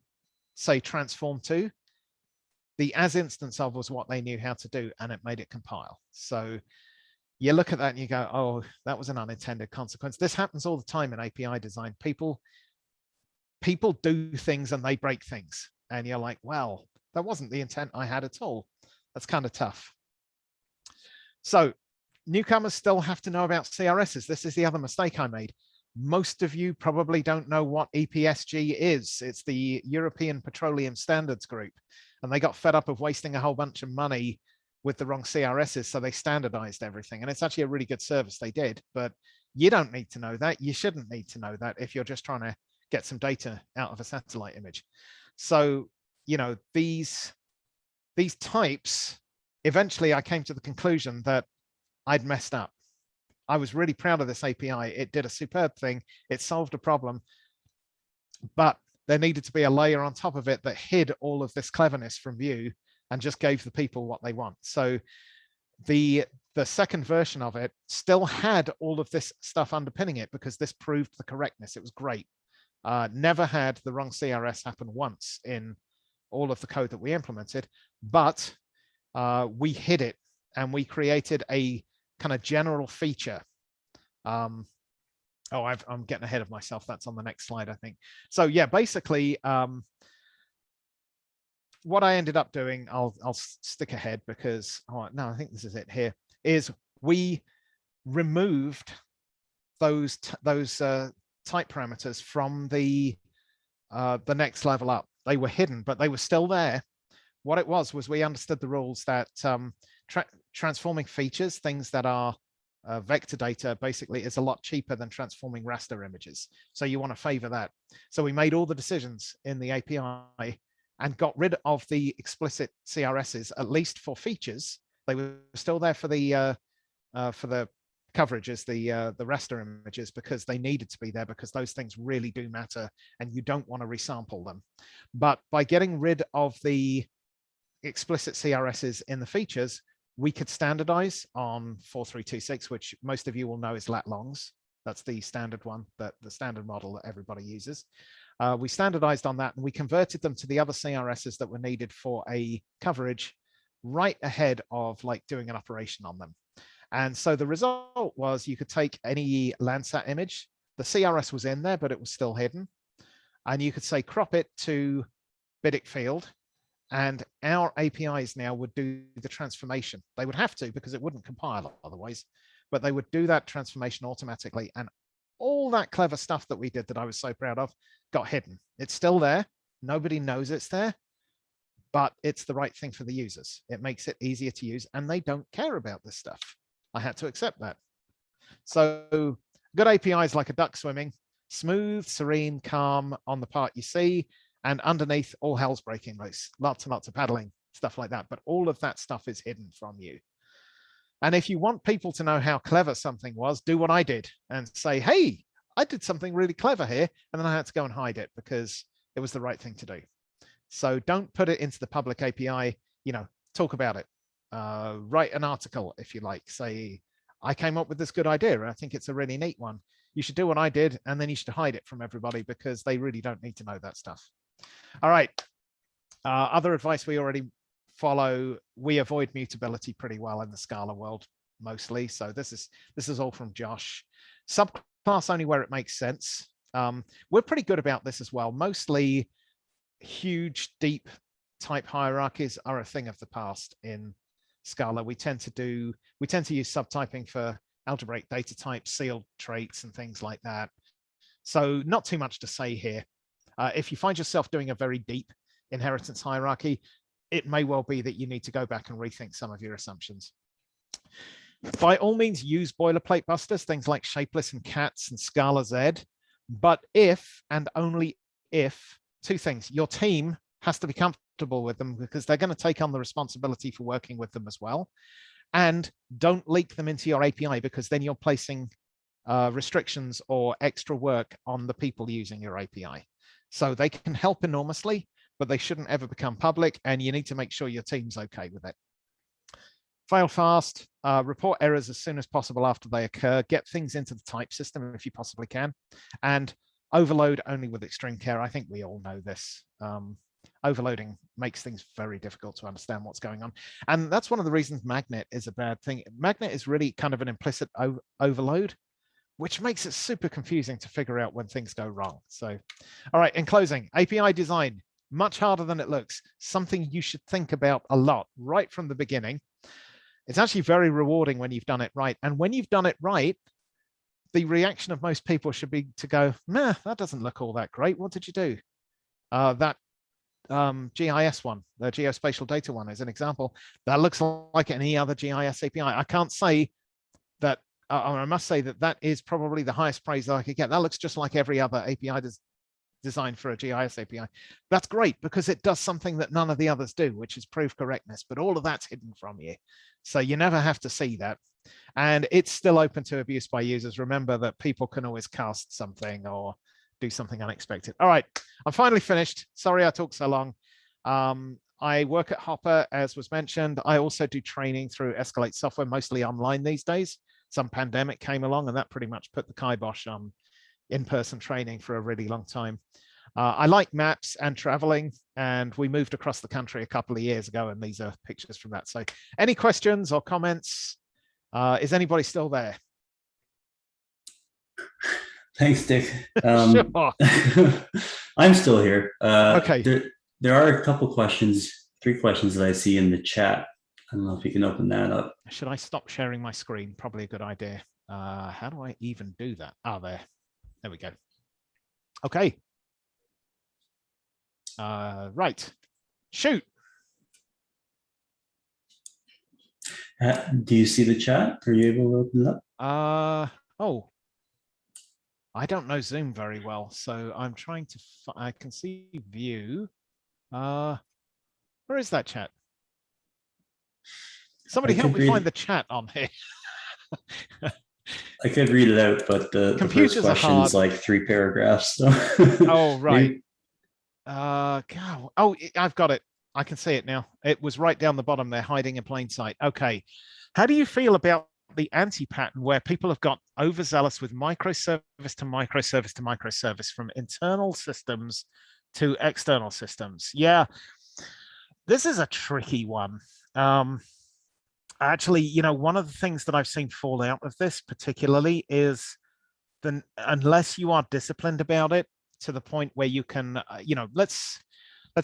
say transform to, the as instance of was what they knew how to do, and it made it compile. So you look at that and you go, oh, that was an unintended consequence. This happens all the time in API design. People do things and they break things. And you're like, well, that wasn't the intent I had at all. That's kind of tough. So newcomers still have to know about CRSs. This is the other mistake I made. Most of you probably don't know what EPSG is. It's the European Petroleum Standards Group. And they got fed up of wasting a whole bunch of money with the wrong CRSs, so they standardized everything. And it's actually a really good service they did, but you don't need to know that. You shouldn't need to know that if you're just trying to get some data out of a satellite image. So, these types, eventually I came to the conclusion that I'd messed up. I was really proud of this API. It did a superb thing. It solved a problem, but there needed to be a layer on top of it that hid all of this cleverness from view and just gave the people what they want. So the second version of it still had all of this stuff underpinning it because this proved the correctness. It was great. Never had the wrong CRS happen once in all of the code that we implemented, but we hid it and we created a kind of general feature. I'm getting ahead of myself. That's on the next slide, I think. So yeah, basically, what I ended up doing, I'll stick ahead because, no, I think this is it here, is we removed those type parameters from the next level up. They were hidden, but they were still there. What it was we understood the rules that transforming features, things that are vector data, basically is a lot cheaper than transforming raster images. So you want to favor that. So we made all the decisions in the API and got rid of the explicit CRSs, at least for features. They were still there for the coverages, the raster images, because they needed to be there because those things really do matter and you don't want to resample them. But by getting rid of the explicit CRSs in the features, we could standardize on 4326, which most of you will know is lat longs. That's the standard one, the standard model that everybody uses. We standardized on that and we converted them to the other CRSs that were needed for a coverage right ahead of like doing an operation on them. And so the result was you could take any Landsat image, the CRS was in there, but it was still hidden. And you could say crop it to BIDIC field, and our APIs now would do the transformation. They would have to because it wouldn't compile otherwise, but they would do that transformation automatically. And all that clever stuff that we did that I was so proud of got hidden. It's still there. Nobody knows it's there, but it's the right thing for the users. It makes it easier to use and they don't care about this stuff. I had to accept that. So good APIs like a duck swimming, smooth, serene, calm on the part you see, and underneath all hell's breaking loose. Lots and lots of paddling, stuff like that. But all of that stuff is hidden from you. And if you want people to know how clever something was, do what I did and say, hey, I did something really clever here. And then I had to go and hide it because it was the right thing to do. So don't put it into the public API, talk about it. Write an article, if you like, say, I came up with this good idea. And I think it's a really neat one. You should do what I did, and then you should hide it from everybody because they really don't need to know that stuff. All right. Other advice we already follow, we avoid mutability pretty well in the Scala world, mostly. So this is all from Josh. Subclass only where it makes sense. We're pretty good about this as well. Mostly huge, deep type hierarchies are a thing of the past in Scala. We tend to use subtyping for algebraic data types, sealed traits, and things like that. So not too much to say here. If you find yourself doing a very deep inheritance hierarchy, it may well be that you need to go back and rethink some of your assumptions. By all means, use boilerplate busters, things like Shapeless and Cats and Scala Z. But if, and only if, two things, your team has to be comfortable with them because they're going to take on the responsibility for working with them as well. And don't leak them into your API because then you're placing restrictions or extra work on the people using your API. So they can help enormously, but they shouldn't ever become public, and you need to make sure your team's okay with it. Fail fast, report errors as soon as possible after they occur, get things into the type system if you possibly can, and overload only with extreme care. I think we all know this. Overloading makes things very difficult to understand what's going on. And that's one of the reasons Magnet is a bad thing. Magnet is really kind of an implicit overload, which makes it super confusing to figure out when things go wrong. So, all right, in closing, API design, much harder than it looks, something you should think about a lot right from the beginning. It's actually very rewarding when you've done it right. And when you've done it right, the reaction of most people should be to go, nah, that doesn't look all that great. What did you do? That GIS one, the geospatial data one is an example. That looks like any other GIS API. I can't say that, I must say that is probably the highest praise that I could get. That looks just like every other API designed for a GIS API. That's great because it does something that none of the others do, which is prove correctness, but all of that's hidden from you. So you never have to see that. And it's still open to abuse by users. Remember that people can always cast something or do something unexpected. All right, I'm finally finished. Sorry I talked so long. I work at Hopper, as was mentioned. I also do training through Escalate Software, mostly online these days. Some pandemic came along and that pretty much put the kibosh on in-person training for a really long time. I like maps and traveling, and we moved across the country a couple of years ago, and these are pictures from that. So any questions or comments? Is anybody still there? Thanks, Dick. Sure. I'm still here. Okay. There are a couple questions, 3 questions that I see in the chat. I don't know if you can open that up. Should I stop sharing my screen? Probably a good idea. How do I even do that? There we go. Okay. Right. Shoot. Do you see the chat? Are you able to open it up? Oh, I don't know Zoom very well, so I'm trying to, I can see view. Where is that chat? Somebody help me find the chat on here. I could read it out, but the first question is like 3 paragraphs. So. Oh, right. God. Oh, I've got it. I can see it now. It was right down the bottom there, hiding in plain sight. Okay. How do you feel about the anti-pattern where people have got overzealous with microservice to microservice to microservice from internal systems to external systems? Yeah, this is a tricky one. Actually, one of the things that I've seen fall out of this particularly is that unless you are disciplined about it to the point where you can, let's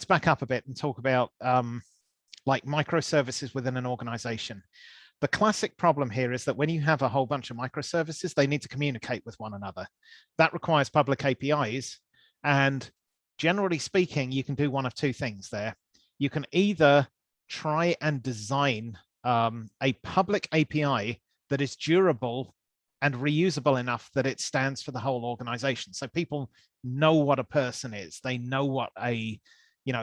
back up a bit and talk about like microservices within an organization. The classic problem here is that when you have a whole bunch of microservices, they need to communicate with one another. That requires public APIs. And generally speaking, you can do one of 2 things there. You can either try and design a public API that is durable and reusable enough that it stands for the whole organization. So people know what a person is. They know what a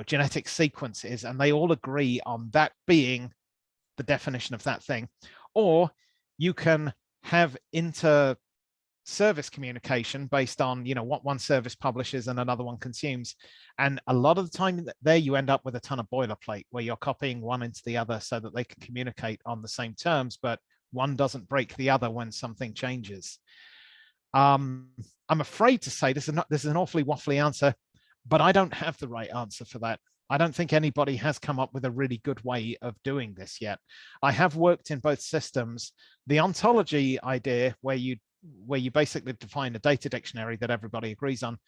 genetic sequence is, and they all agree on that being the definition of that thing. Or you can have inter-service communication based on, what one service publishes and another one consumes. And a lot of the time there you end up with a ton of boilerplate where you're copying one into the other so that they can communicate on the same terms, but one doesn't break the other when something changes. I'm afraid to say this is an awfully waffly answer, but I don't have the right answer for that. I don't think anybody has come up with a really good way of doing this yet. I have worked in both systems. The ontology idea, where you basically define a data dictionary that everybody agrees on,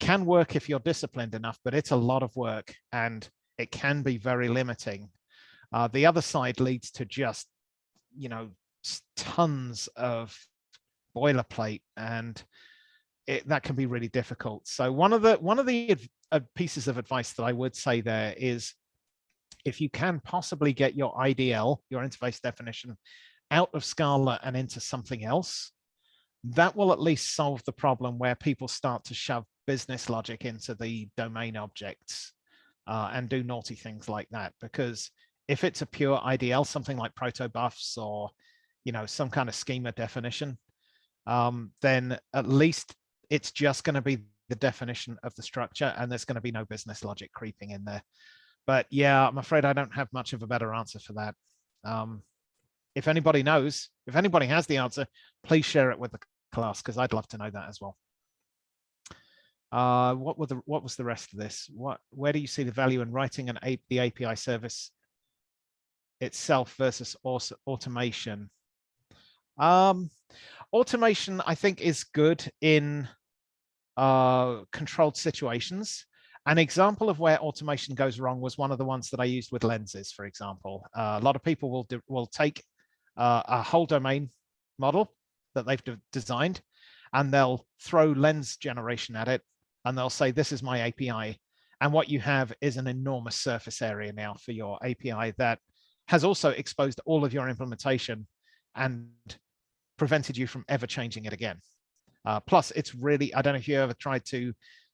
can work if you're disciplined enough, but it's a lot of work and it can be very limiting. The other side leads to just, tons of boilerplate, and that can be really difficult. So one of the pieces of advice that I would say there is, if you can possibly get your IDL, your interface definition, out of Scala and into something else, that will at least solve the problem where people start to shove business logic into the domain objects and do naughty things like that. Because if it's a pure IDL, something like protobufs or some kind of schema definition, then at least it's just going to be the definition of the structure, and there's going to be no business logic creeping in there. But yeah, I'm afraid I don't have much of a better answer for that. If anybody knows, if anybody has the answer, please share it with the class, because I'd love to know that as well. What was the rest of this? Where do you see the value in writing the API service itself versus automation? Automation, I think, is good in controlled situations. An example of where automation goes wrong was one of the ones that I used with lenses, for example. A lot of people will take a whole domain model that they've designed, and they'll throw lens generation at it, and they'll say, this is my API. And what you have is an enormous surface area now for your API that has also exposed all of your implementation and prevented you from ever changing it again. Plus, it's really, I don't know if you ever tried to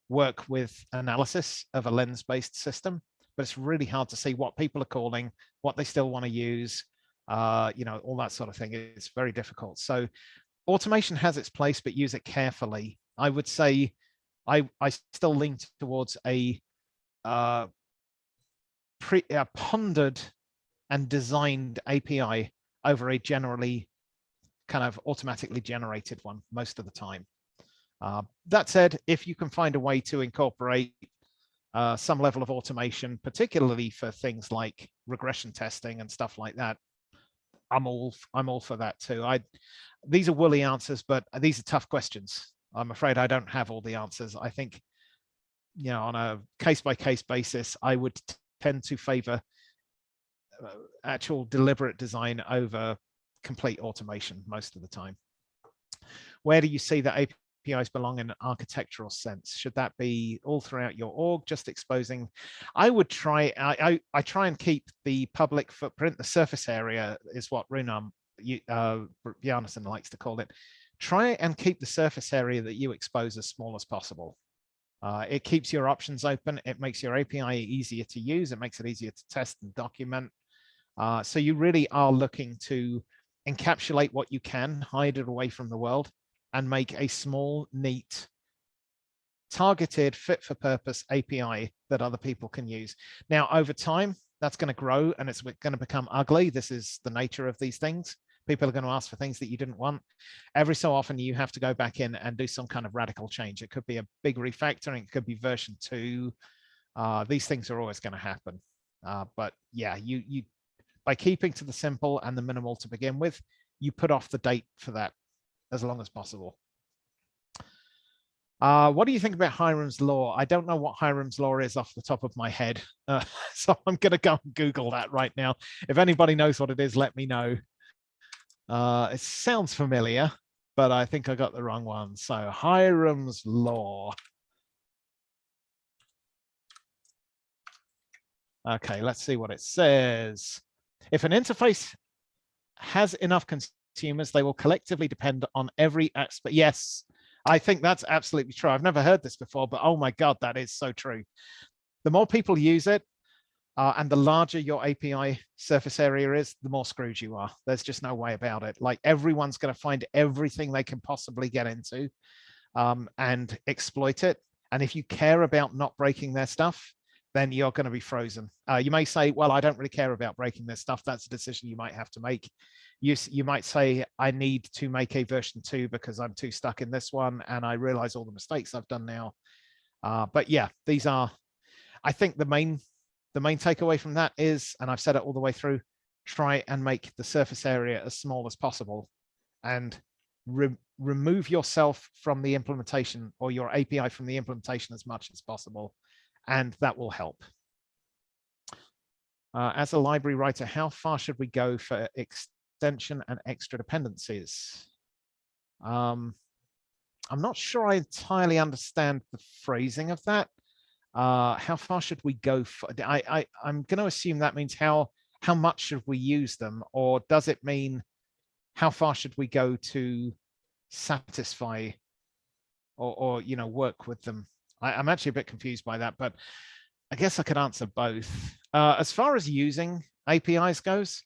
work with analysis of a lens-based system, but it's really hard to see what people are calling, what they still want to use, all that sort of thing. It's very difficult. So automation has its place, but use it carefully. I would say I still lean towards a pondered and designed API over a generally kind of automatically generated one most of the time. That said, if you can find a way to incorporate some level of automation, particularly for things like regression testing and stuff like that, I'm all for that too. These are woolly answers, but these are tough questions. I'm afraid I don't have all the answers. I think, on a case-by-case basis, I would tend to favor actual deliberate design over complete automation most of the time. Where do you see that APIs belong in an architectural sense? Should that be all throughout your org, just exposing? I would try, I try and keep the public footprint, the surface area is what Runam Bjarnason likes to call it. Try and keep the surface area that you expose as small as possible. It keeps your options open. It makes your API easier to use. It makes it easier to test and document. So you really are looking to encapsulate what you can, hide it away from the world, and make a small, neat, targeted, fit-for-purpose API that other people can use. Now, over time, that's going to grow and it's going to become ugly. This is the nature of these things. People are going to ask for things that you didn't want. Every so often, you have to go back in and do some kind of radical change. It could be a big refactoring. It could be version 2. These things are always going to happen. But yeah, you by keeping to the simple and the minimal to begin with, you put off the date for that as long as possible. What do you think about Hiram's law? I don't know what Hiram's law is off the top of my head. So I'm going to go and Google that right now. If anybody knows what it is, let me know. It sounds familiar, but I think I got the wrong one. So Hiram's law. Okay, let's see what it says. If an interface has enough consumers, they will collectively depend on every aspect. Yes, I think that's absolutely true. I've never heard this before, but oh my God, that is so true. The more people use it, And the larger your API surface area is, the more screwed you are. There's just no way about it. Like everyone's going to find everything they can possibly get into and exploit it. And if you care about not breaking their stuff, then you're going to be frozen. You may say, well, I don't really care about breaking their stuff. That's a decision you might have to make. You might say, I need to make a version 2 because I'm too stuck in this one. And I realize all the mistakes I've done now. But yeah, these are, I think the main takeaway from that is, and I've said it all the way through, try and make the surface area as small as possible and remove yourself from the implementation or your API from the implementation as much as possible. And that will help. As a library writer, how far should we go for extension and extra dependencies? I'm not sure I entirely understand the phrasing of that. How far should we go for? I'm going to assume that means how much should we use them, or does it mean how far should we go to satisfy or work with them? I'm actually a bit confused by that, but I guess I could answer both. As far as using APIs goes,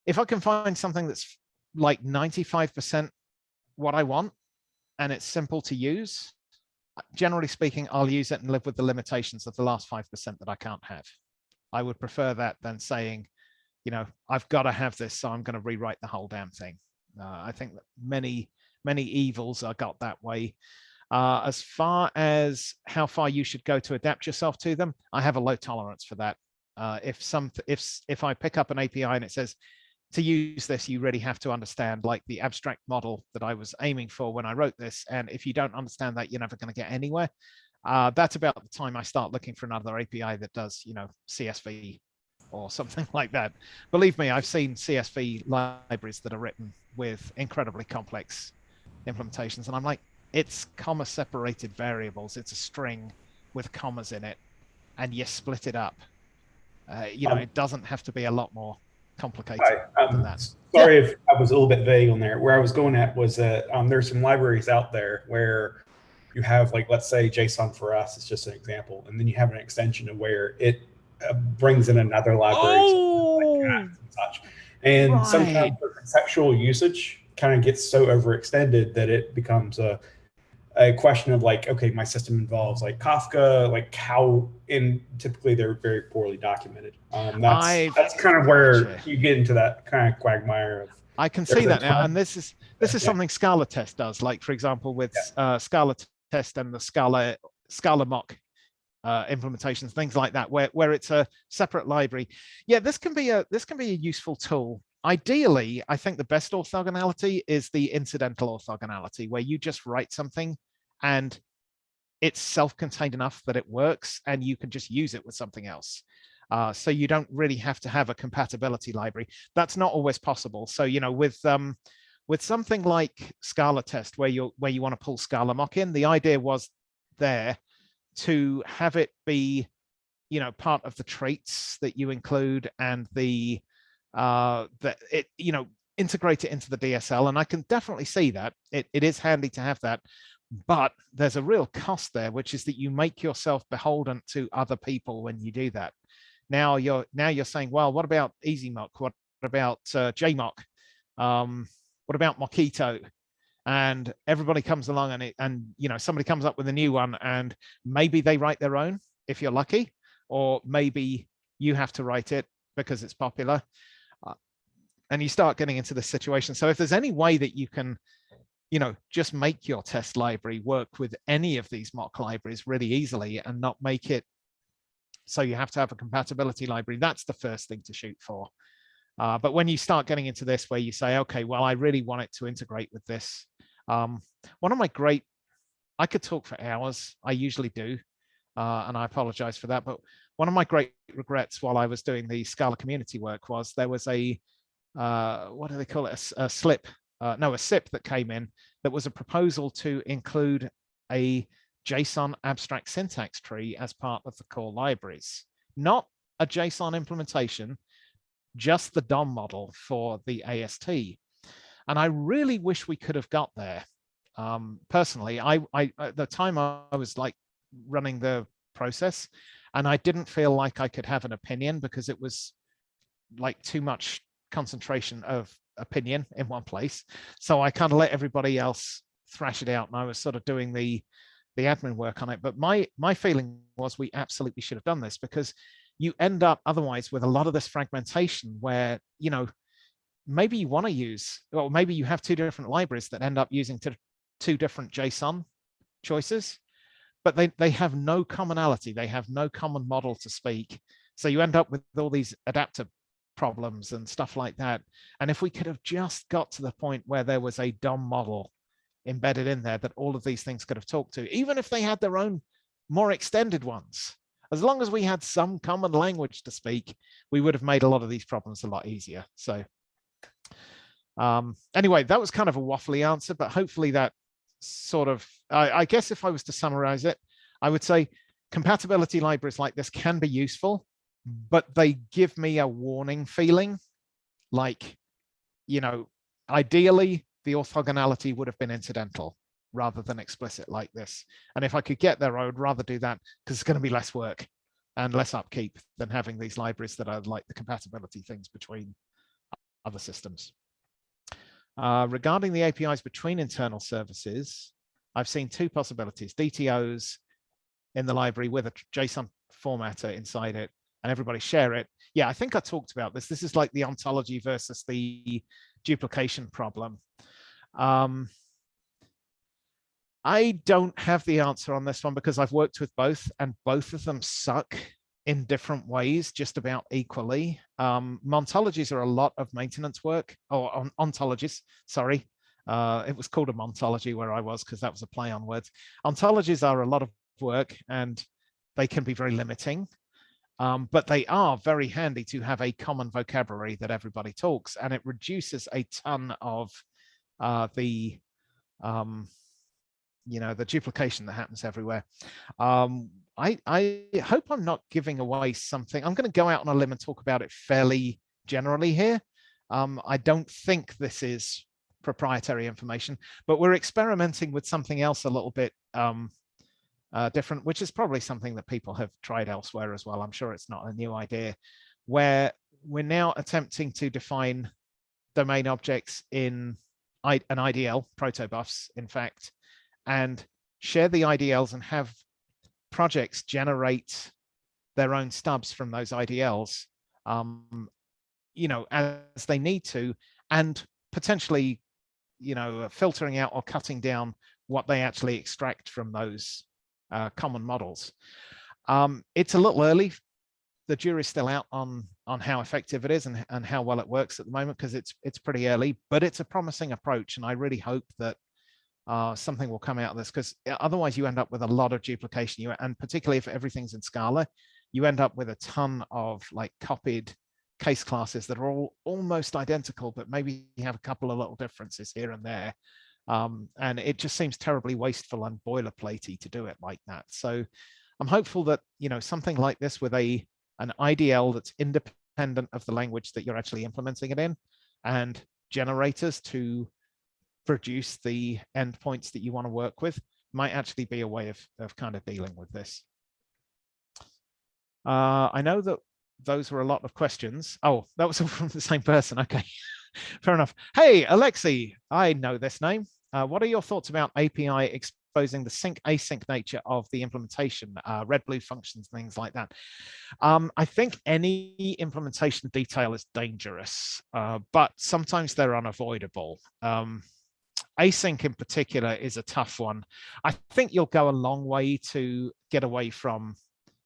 if I can find something that's like 95% what I want and it's simple to use, generally speaking, I'll use it and live with the limitations of the last 5% that I can't have. I would prefer that than saying, I've got to have this, so I'm going to rewrite the whole damn thing. I think that many evils are got that way. As far as how far you should go to adapt yourself to them, I have a low tolerance for that. If I pick up an API and it says, to use this, you really have to understand like the abstract model that I was aiming for when I wrote this. And if you don't understand that, you're never going to get anywhere. That's about the time I start looking for another API that does, CSV or something like that. Believe me, I've seen CSV libraries that are written with incredibly complex implementations. And I'm like, it's comma separated variables. It's a string with commas in it, and you split it up. It doesn't have to be a lot more complicated than that. Sorry if I was a little bit vague on there. Where I was going at was that there's some libraries out there where you have, like, let's say JSON for us is just an example, and then you have an extension of where it brings in another library, like and such. And right. Sometimes the conceptual usage kind of gets so overextended that it becomes a question of like, okay, my system involves like Kafka, like how, and typically they're very poorly documented. That's kind of where you get into that kind of quagmire of. I can see that now, and this is something Scala test does. Like for example, with Scala test and the Scala mock implementations, things like that, where it's a separate library. Yeah, this can be a useful tool. Ideally, I think the best orthogonality is the incidental orthogonality, where you just write something and it's self-contained enough that it works and you can just use it with something else. So you don't really have to have a compatibility library. That's not always possible. So, with something like Scala test, where you want to pull Scala mock in, the idea was there to have it be, part of the traits that you include and integrate it into the DSL. And I can definitely see that it is handy to have that, but there's a real cost there, which is that you make yourself beholden to other people when you do that. Now you're saying, well, what about EasyMock? What about JMock? What about Mockito? And everybody comes along and somebody comes up with a new one, and maybe they write their own if you're lucky, or maybe you have to write it because it's popular. And you start getting into this situation. So if there's any way that you can, just make your test library work with any of these mock libraries really easily and not make it so you have to have a compatibility library, that's the first thing to shoot for. But when you start getting into this, where you say, okay, well, I really want it to integrate with this. One of my great, I could talk for hours, I usually do, and I apologize for that, but one of my great regrets while I was doing the Scala community work was there was a, what do they call it, a SIP that came in that was a proposal to include a JSON abstract syntax tree as part of the core libraries. Not a JSON implementation, just the DOM model for the AST. And I really wish we could have got there. Personally, I at the time I was like running the process, And I didn't feel like I could have an opinion because it was like too much concentration of opinion in one place. So I kind of let everybody else thrash it out, and I was sort of doing the admin work on it. But my feeling was we absolutely should have done this, because you end up otherwise with a lot of this fragmentation where, you know, maybe you want to use, or maybe you have two different libraries that end up using two different JSON choices, but they have no commonality. They have no common model to speak. So you end up with all these adapter problems and stuff like that. And if we could have just got to the point where there was a DOM model embedded in there that all of these things could have talked to, even if they had their own more extended ones, as long as we had some common language to speak, we would have made a lot of these problems a lot easier. So anyway, that was kind of a waffly answer, but hopefully that sort of, I guess if I was to summarize it, I would say compatibility libraries like this can be useful, but they give me a warning feeling. Like, you know, ideally the orthogonality would have been incidental rather than explicit like this. And if I could get there, I would rather do that, because it's going to be less work and less upkeep than having these libraries that are like the compatibility things between other systems. Regarding the APIs between internal services, I've seen two possibilities: DTOs in the library with a JSON formatter inside it, and everybody share it. Yeah, I think I talked about this. This is like the ontology versus the duplication problem. I don't have the answer on this one because I've worked with both, and both of them suck in different ways, just about equally. Montologies are a lot of maintenance work, or ontologies, sorry. It was called a montology where I was because that was a play on words. Ontologies are a lot of work and they can be very limiting, but they are very handy to have a common vocabulary that everybody talks, and it reduces a ton of the you know, the duplication that happens everywhere. I hope I'm not giving away something. I'm going to go out on a limb and talk about it fairly generally here. I don't think this is proprietary information, but we're experimenting with something else a little bit different, which is probably something that people have tried elsewhere as well. I'm sure it's not a new idea, where we're now attempting to define domain objects in an IDL, protobufs, in fact, and share the IDLs and have projects generate their own stubs from those IDLs, you know, as they need to, and potentially, you know, filtering out or cutting down what they actually extract from those common models. It's a little early. The jury's still out on how effective it is and how well it works at the moment, because it's pretty early, but it's a promising approach, and I really hope that something will come out of this, because otherwise you end up with a lot of duplication. And particularly if everything's in Scala, you end up with a ton of like copied case classes that are all almost identical, but maybe you have a couple of little differences here and there. And it just seems terribly wasteful and boilerplatey to do it like that. So I'm hopeful that, you know, something like this with an IDL that's independent of the language that you're actually implementing it in, and generators to produce the endpoints that you want to work with, might actually be a way of kind of dealing with this. I know that those were a lot of questions. Oh, that was all from the same person. Okay, fair enough. Hey, Alexei, I know this name. What are your thoughts about API exposing the sync async nature of the implementation, red blue functions, things like that? I think any implementation detail is dangerous, but sometimes they're unavoidable. Async in particular is a tough one. I think you'll go a long way to get away from,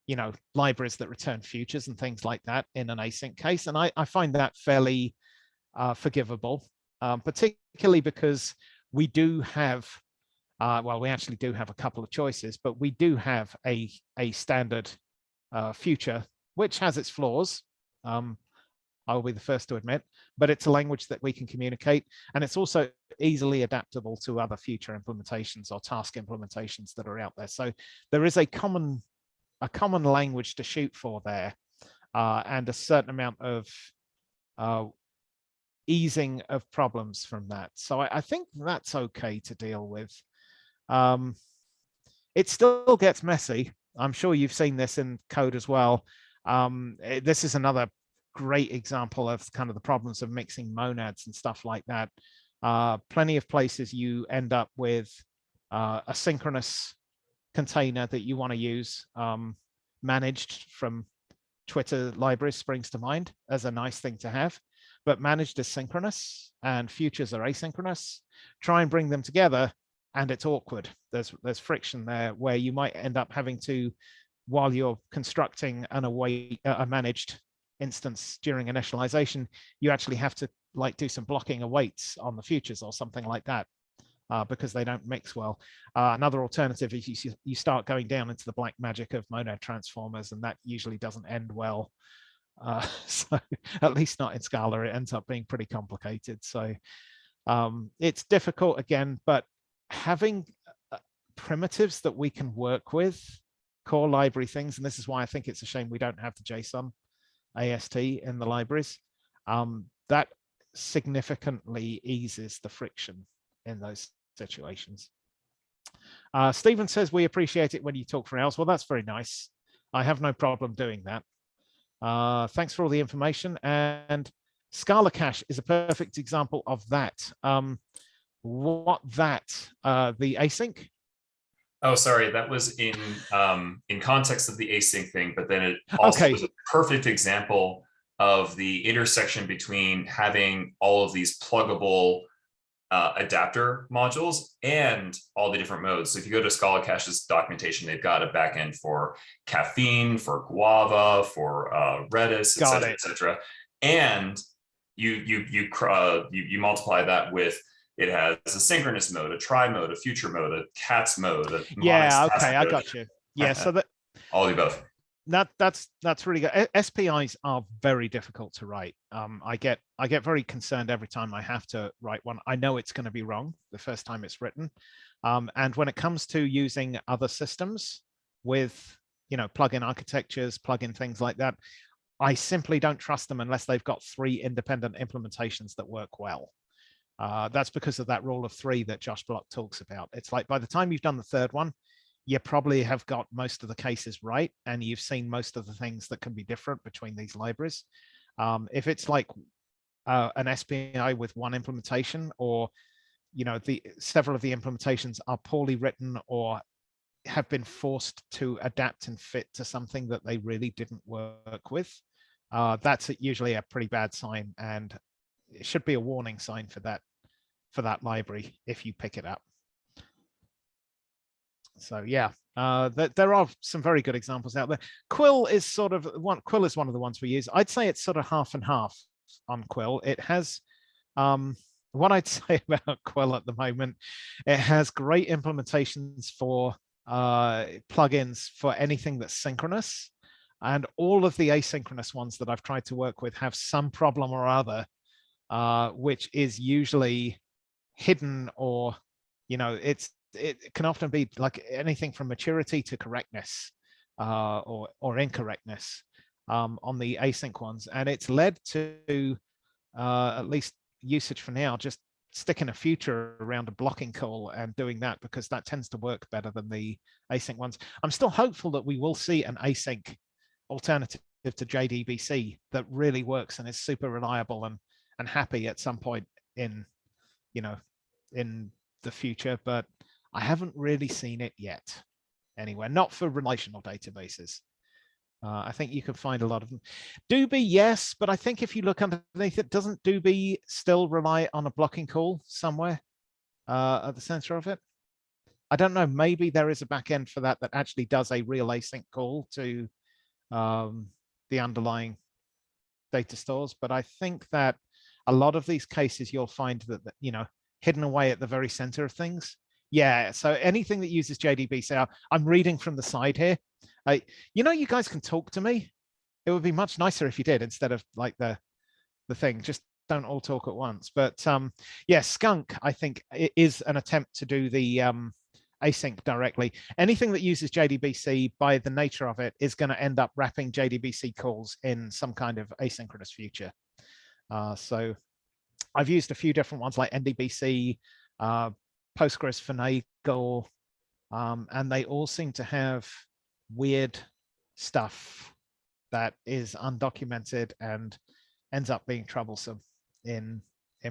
you know, libraries that return futures and things like that in an async case. And I find that fairly forgivable, particularly because we do have, well, we actually do have a couple of choices, but we do have a standard future, which has its flaws. I'll be the first to admit, but it's a language that we can communicate, and it's also easily adaptable to other future implementations or task implementations that are out there. So there is a common language to shoot for there, and a certain amount of easing of problems from that. So I think that's okay to deal with. It still gets messy. I'm sure you've seen this in code as well. This is another great example of kind of the problems of mixing monads and stuff like that. Plenty of places you end up with a synchronous container that you want to use, managed from Twitter libraries springs to mind as a nice thing to have, but managed as synchronous and futures are asynchronous. Try and bring them together and it's awkward. There's friction there where you might end up having to, while you're constructing a managed instance during initialization, you actually have to like do some blocking awaits on the futures or something like that. Because they don't mix well. Another alternative is you start going down into the black magic of monad transformers, and that usually doesn't end well. So at least not in Scala, it ends up being pretty complicated. So it's difficult again, but having primitives that we can work with, core library things, and this is why I think it's a shame we don't have the JSON AST in the libraries, that significantly eases the friction in those situations. Stephen says, we appreciate it when you talk for hours. Well, that's very nice. I have no problem doing that. Thanks for all the information. And Scala cache is a perfect example of that. The async? Oh, sorry, that was in context of the async thing, but then it also was a perfect example of the intersection between having all of these pluggable adapter modules and all the different modes. So if you go to Scala Cache's documentation, they've got a backend for caffeine, for guava, for Redis, et cetera. And you multiply that with, it has a synchronous mode, a try mode, a future mode, a cats mode. I got you. Yeah, so that all the above. That's really good. SPIs are very difficult to write. I get very concerned every time I have to write one. I know it's going to be wrong the first time it's written. And when it comes to using other systems with, plugin architectures, plugin things like that, I simply don't trust them unless they've got 3 independent implementations that work well. That's because of that rule of 3 that Josh Block talks about. It's like by the time you've done the 3rd one, you probably have got most of the cases right, and you've seen most of the things that can be different between these libraries. If it's like an SPI with 1 implementation, or several of the implementations are poorly written or have been forced to adapt and fit to something that they really didn't work with, that's usually a pretty bad sign, and it should be a warning sign for that library if you pick it up. So yeah, there are some very good examples out there. Quill is one of the ones we use. I'd say it's sort of half and half on Quill. It has what I'd say about Quill at the moment, it has great implementations for plugins for anything that's synchronous, and all of the asynchronous ones that I've tried to work with have some problem or other, which is usually hidden, or it can often be like anything from maturity to correctness or incorrectness on the async ones. And it's led to at least usage for now, just sticking a future around a blocking call and doing that, because that tends to work better than the async ones. I'm still hopeful that we will see an async alternative to JDBC that really works and is super reliable and happy at some point in the future, but I haven't really seen it yet anywhere, not for relational databases. I think you can find a lot of them. Doobie, yes, but I think if you look underneath it, doesn't Doobie still rely on a blocking call somewhere at the center of it? I don't know, maybe there is a backend for that actually does a real async call to the underlying data stores, but I think that a lot of these cases you'll find that hidden away at the very center of things. Yeah, so anything that uses JDBC, I'm reading from the side here. You guys can talk to me. It would be much nicer if you did, instead of like the thing. Just don't all talk at once. But yeah, Skunk, I think, is an attempt to do the async directly. Anything that uses JDBC, by the nature of it, is going to end up wrapping JDBC calls in some kind of asynchronous future. So I've used a few different ones like NDBC, Postgres Finagle, and they all seem to have weird stuff that is undocumented and ends up being troublesome in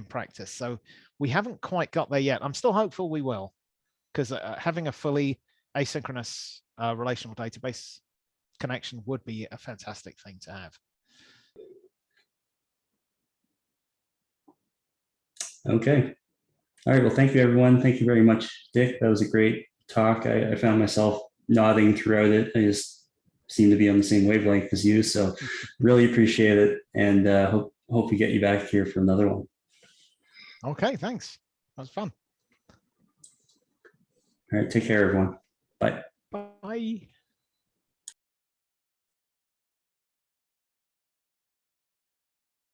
practice. So we haven't quite got there yet. I'm still hopeful we will, because having a fully asynchronous relational database connection would be a fantastic thing to have. Okay. All right. Well, thank you, everyone. Thank you very much, Dick. That was a great talk. I found myself nodding throughout it. I just seem to be on the same wavelength as you. So really appreciate it. And hope we get you back here for another one. Okay, thanks. That was fun. All right. Take care, everyone. Bye. Bye.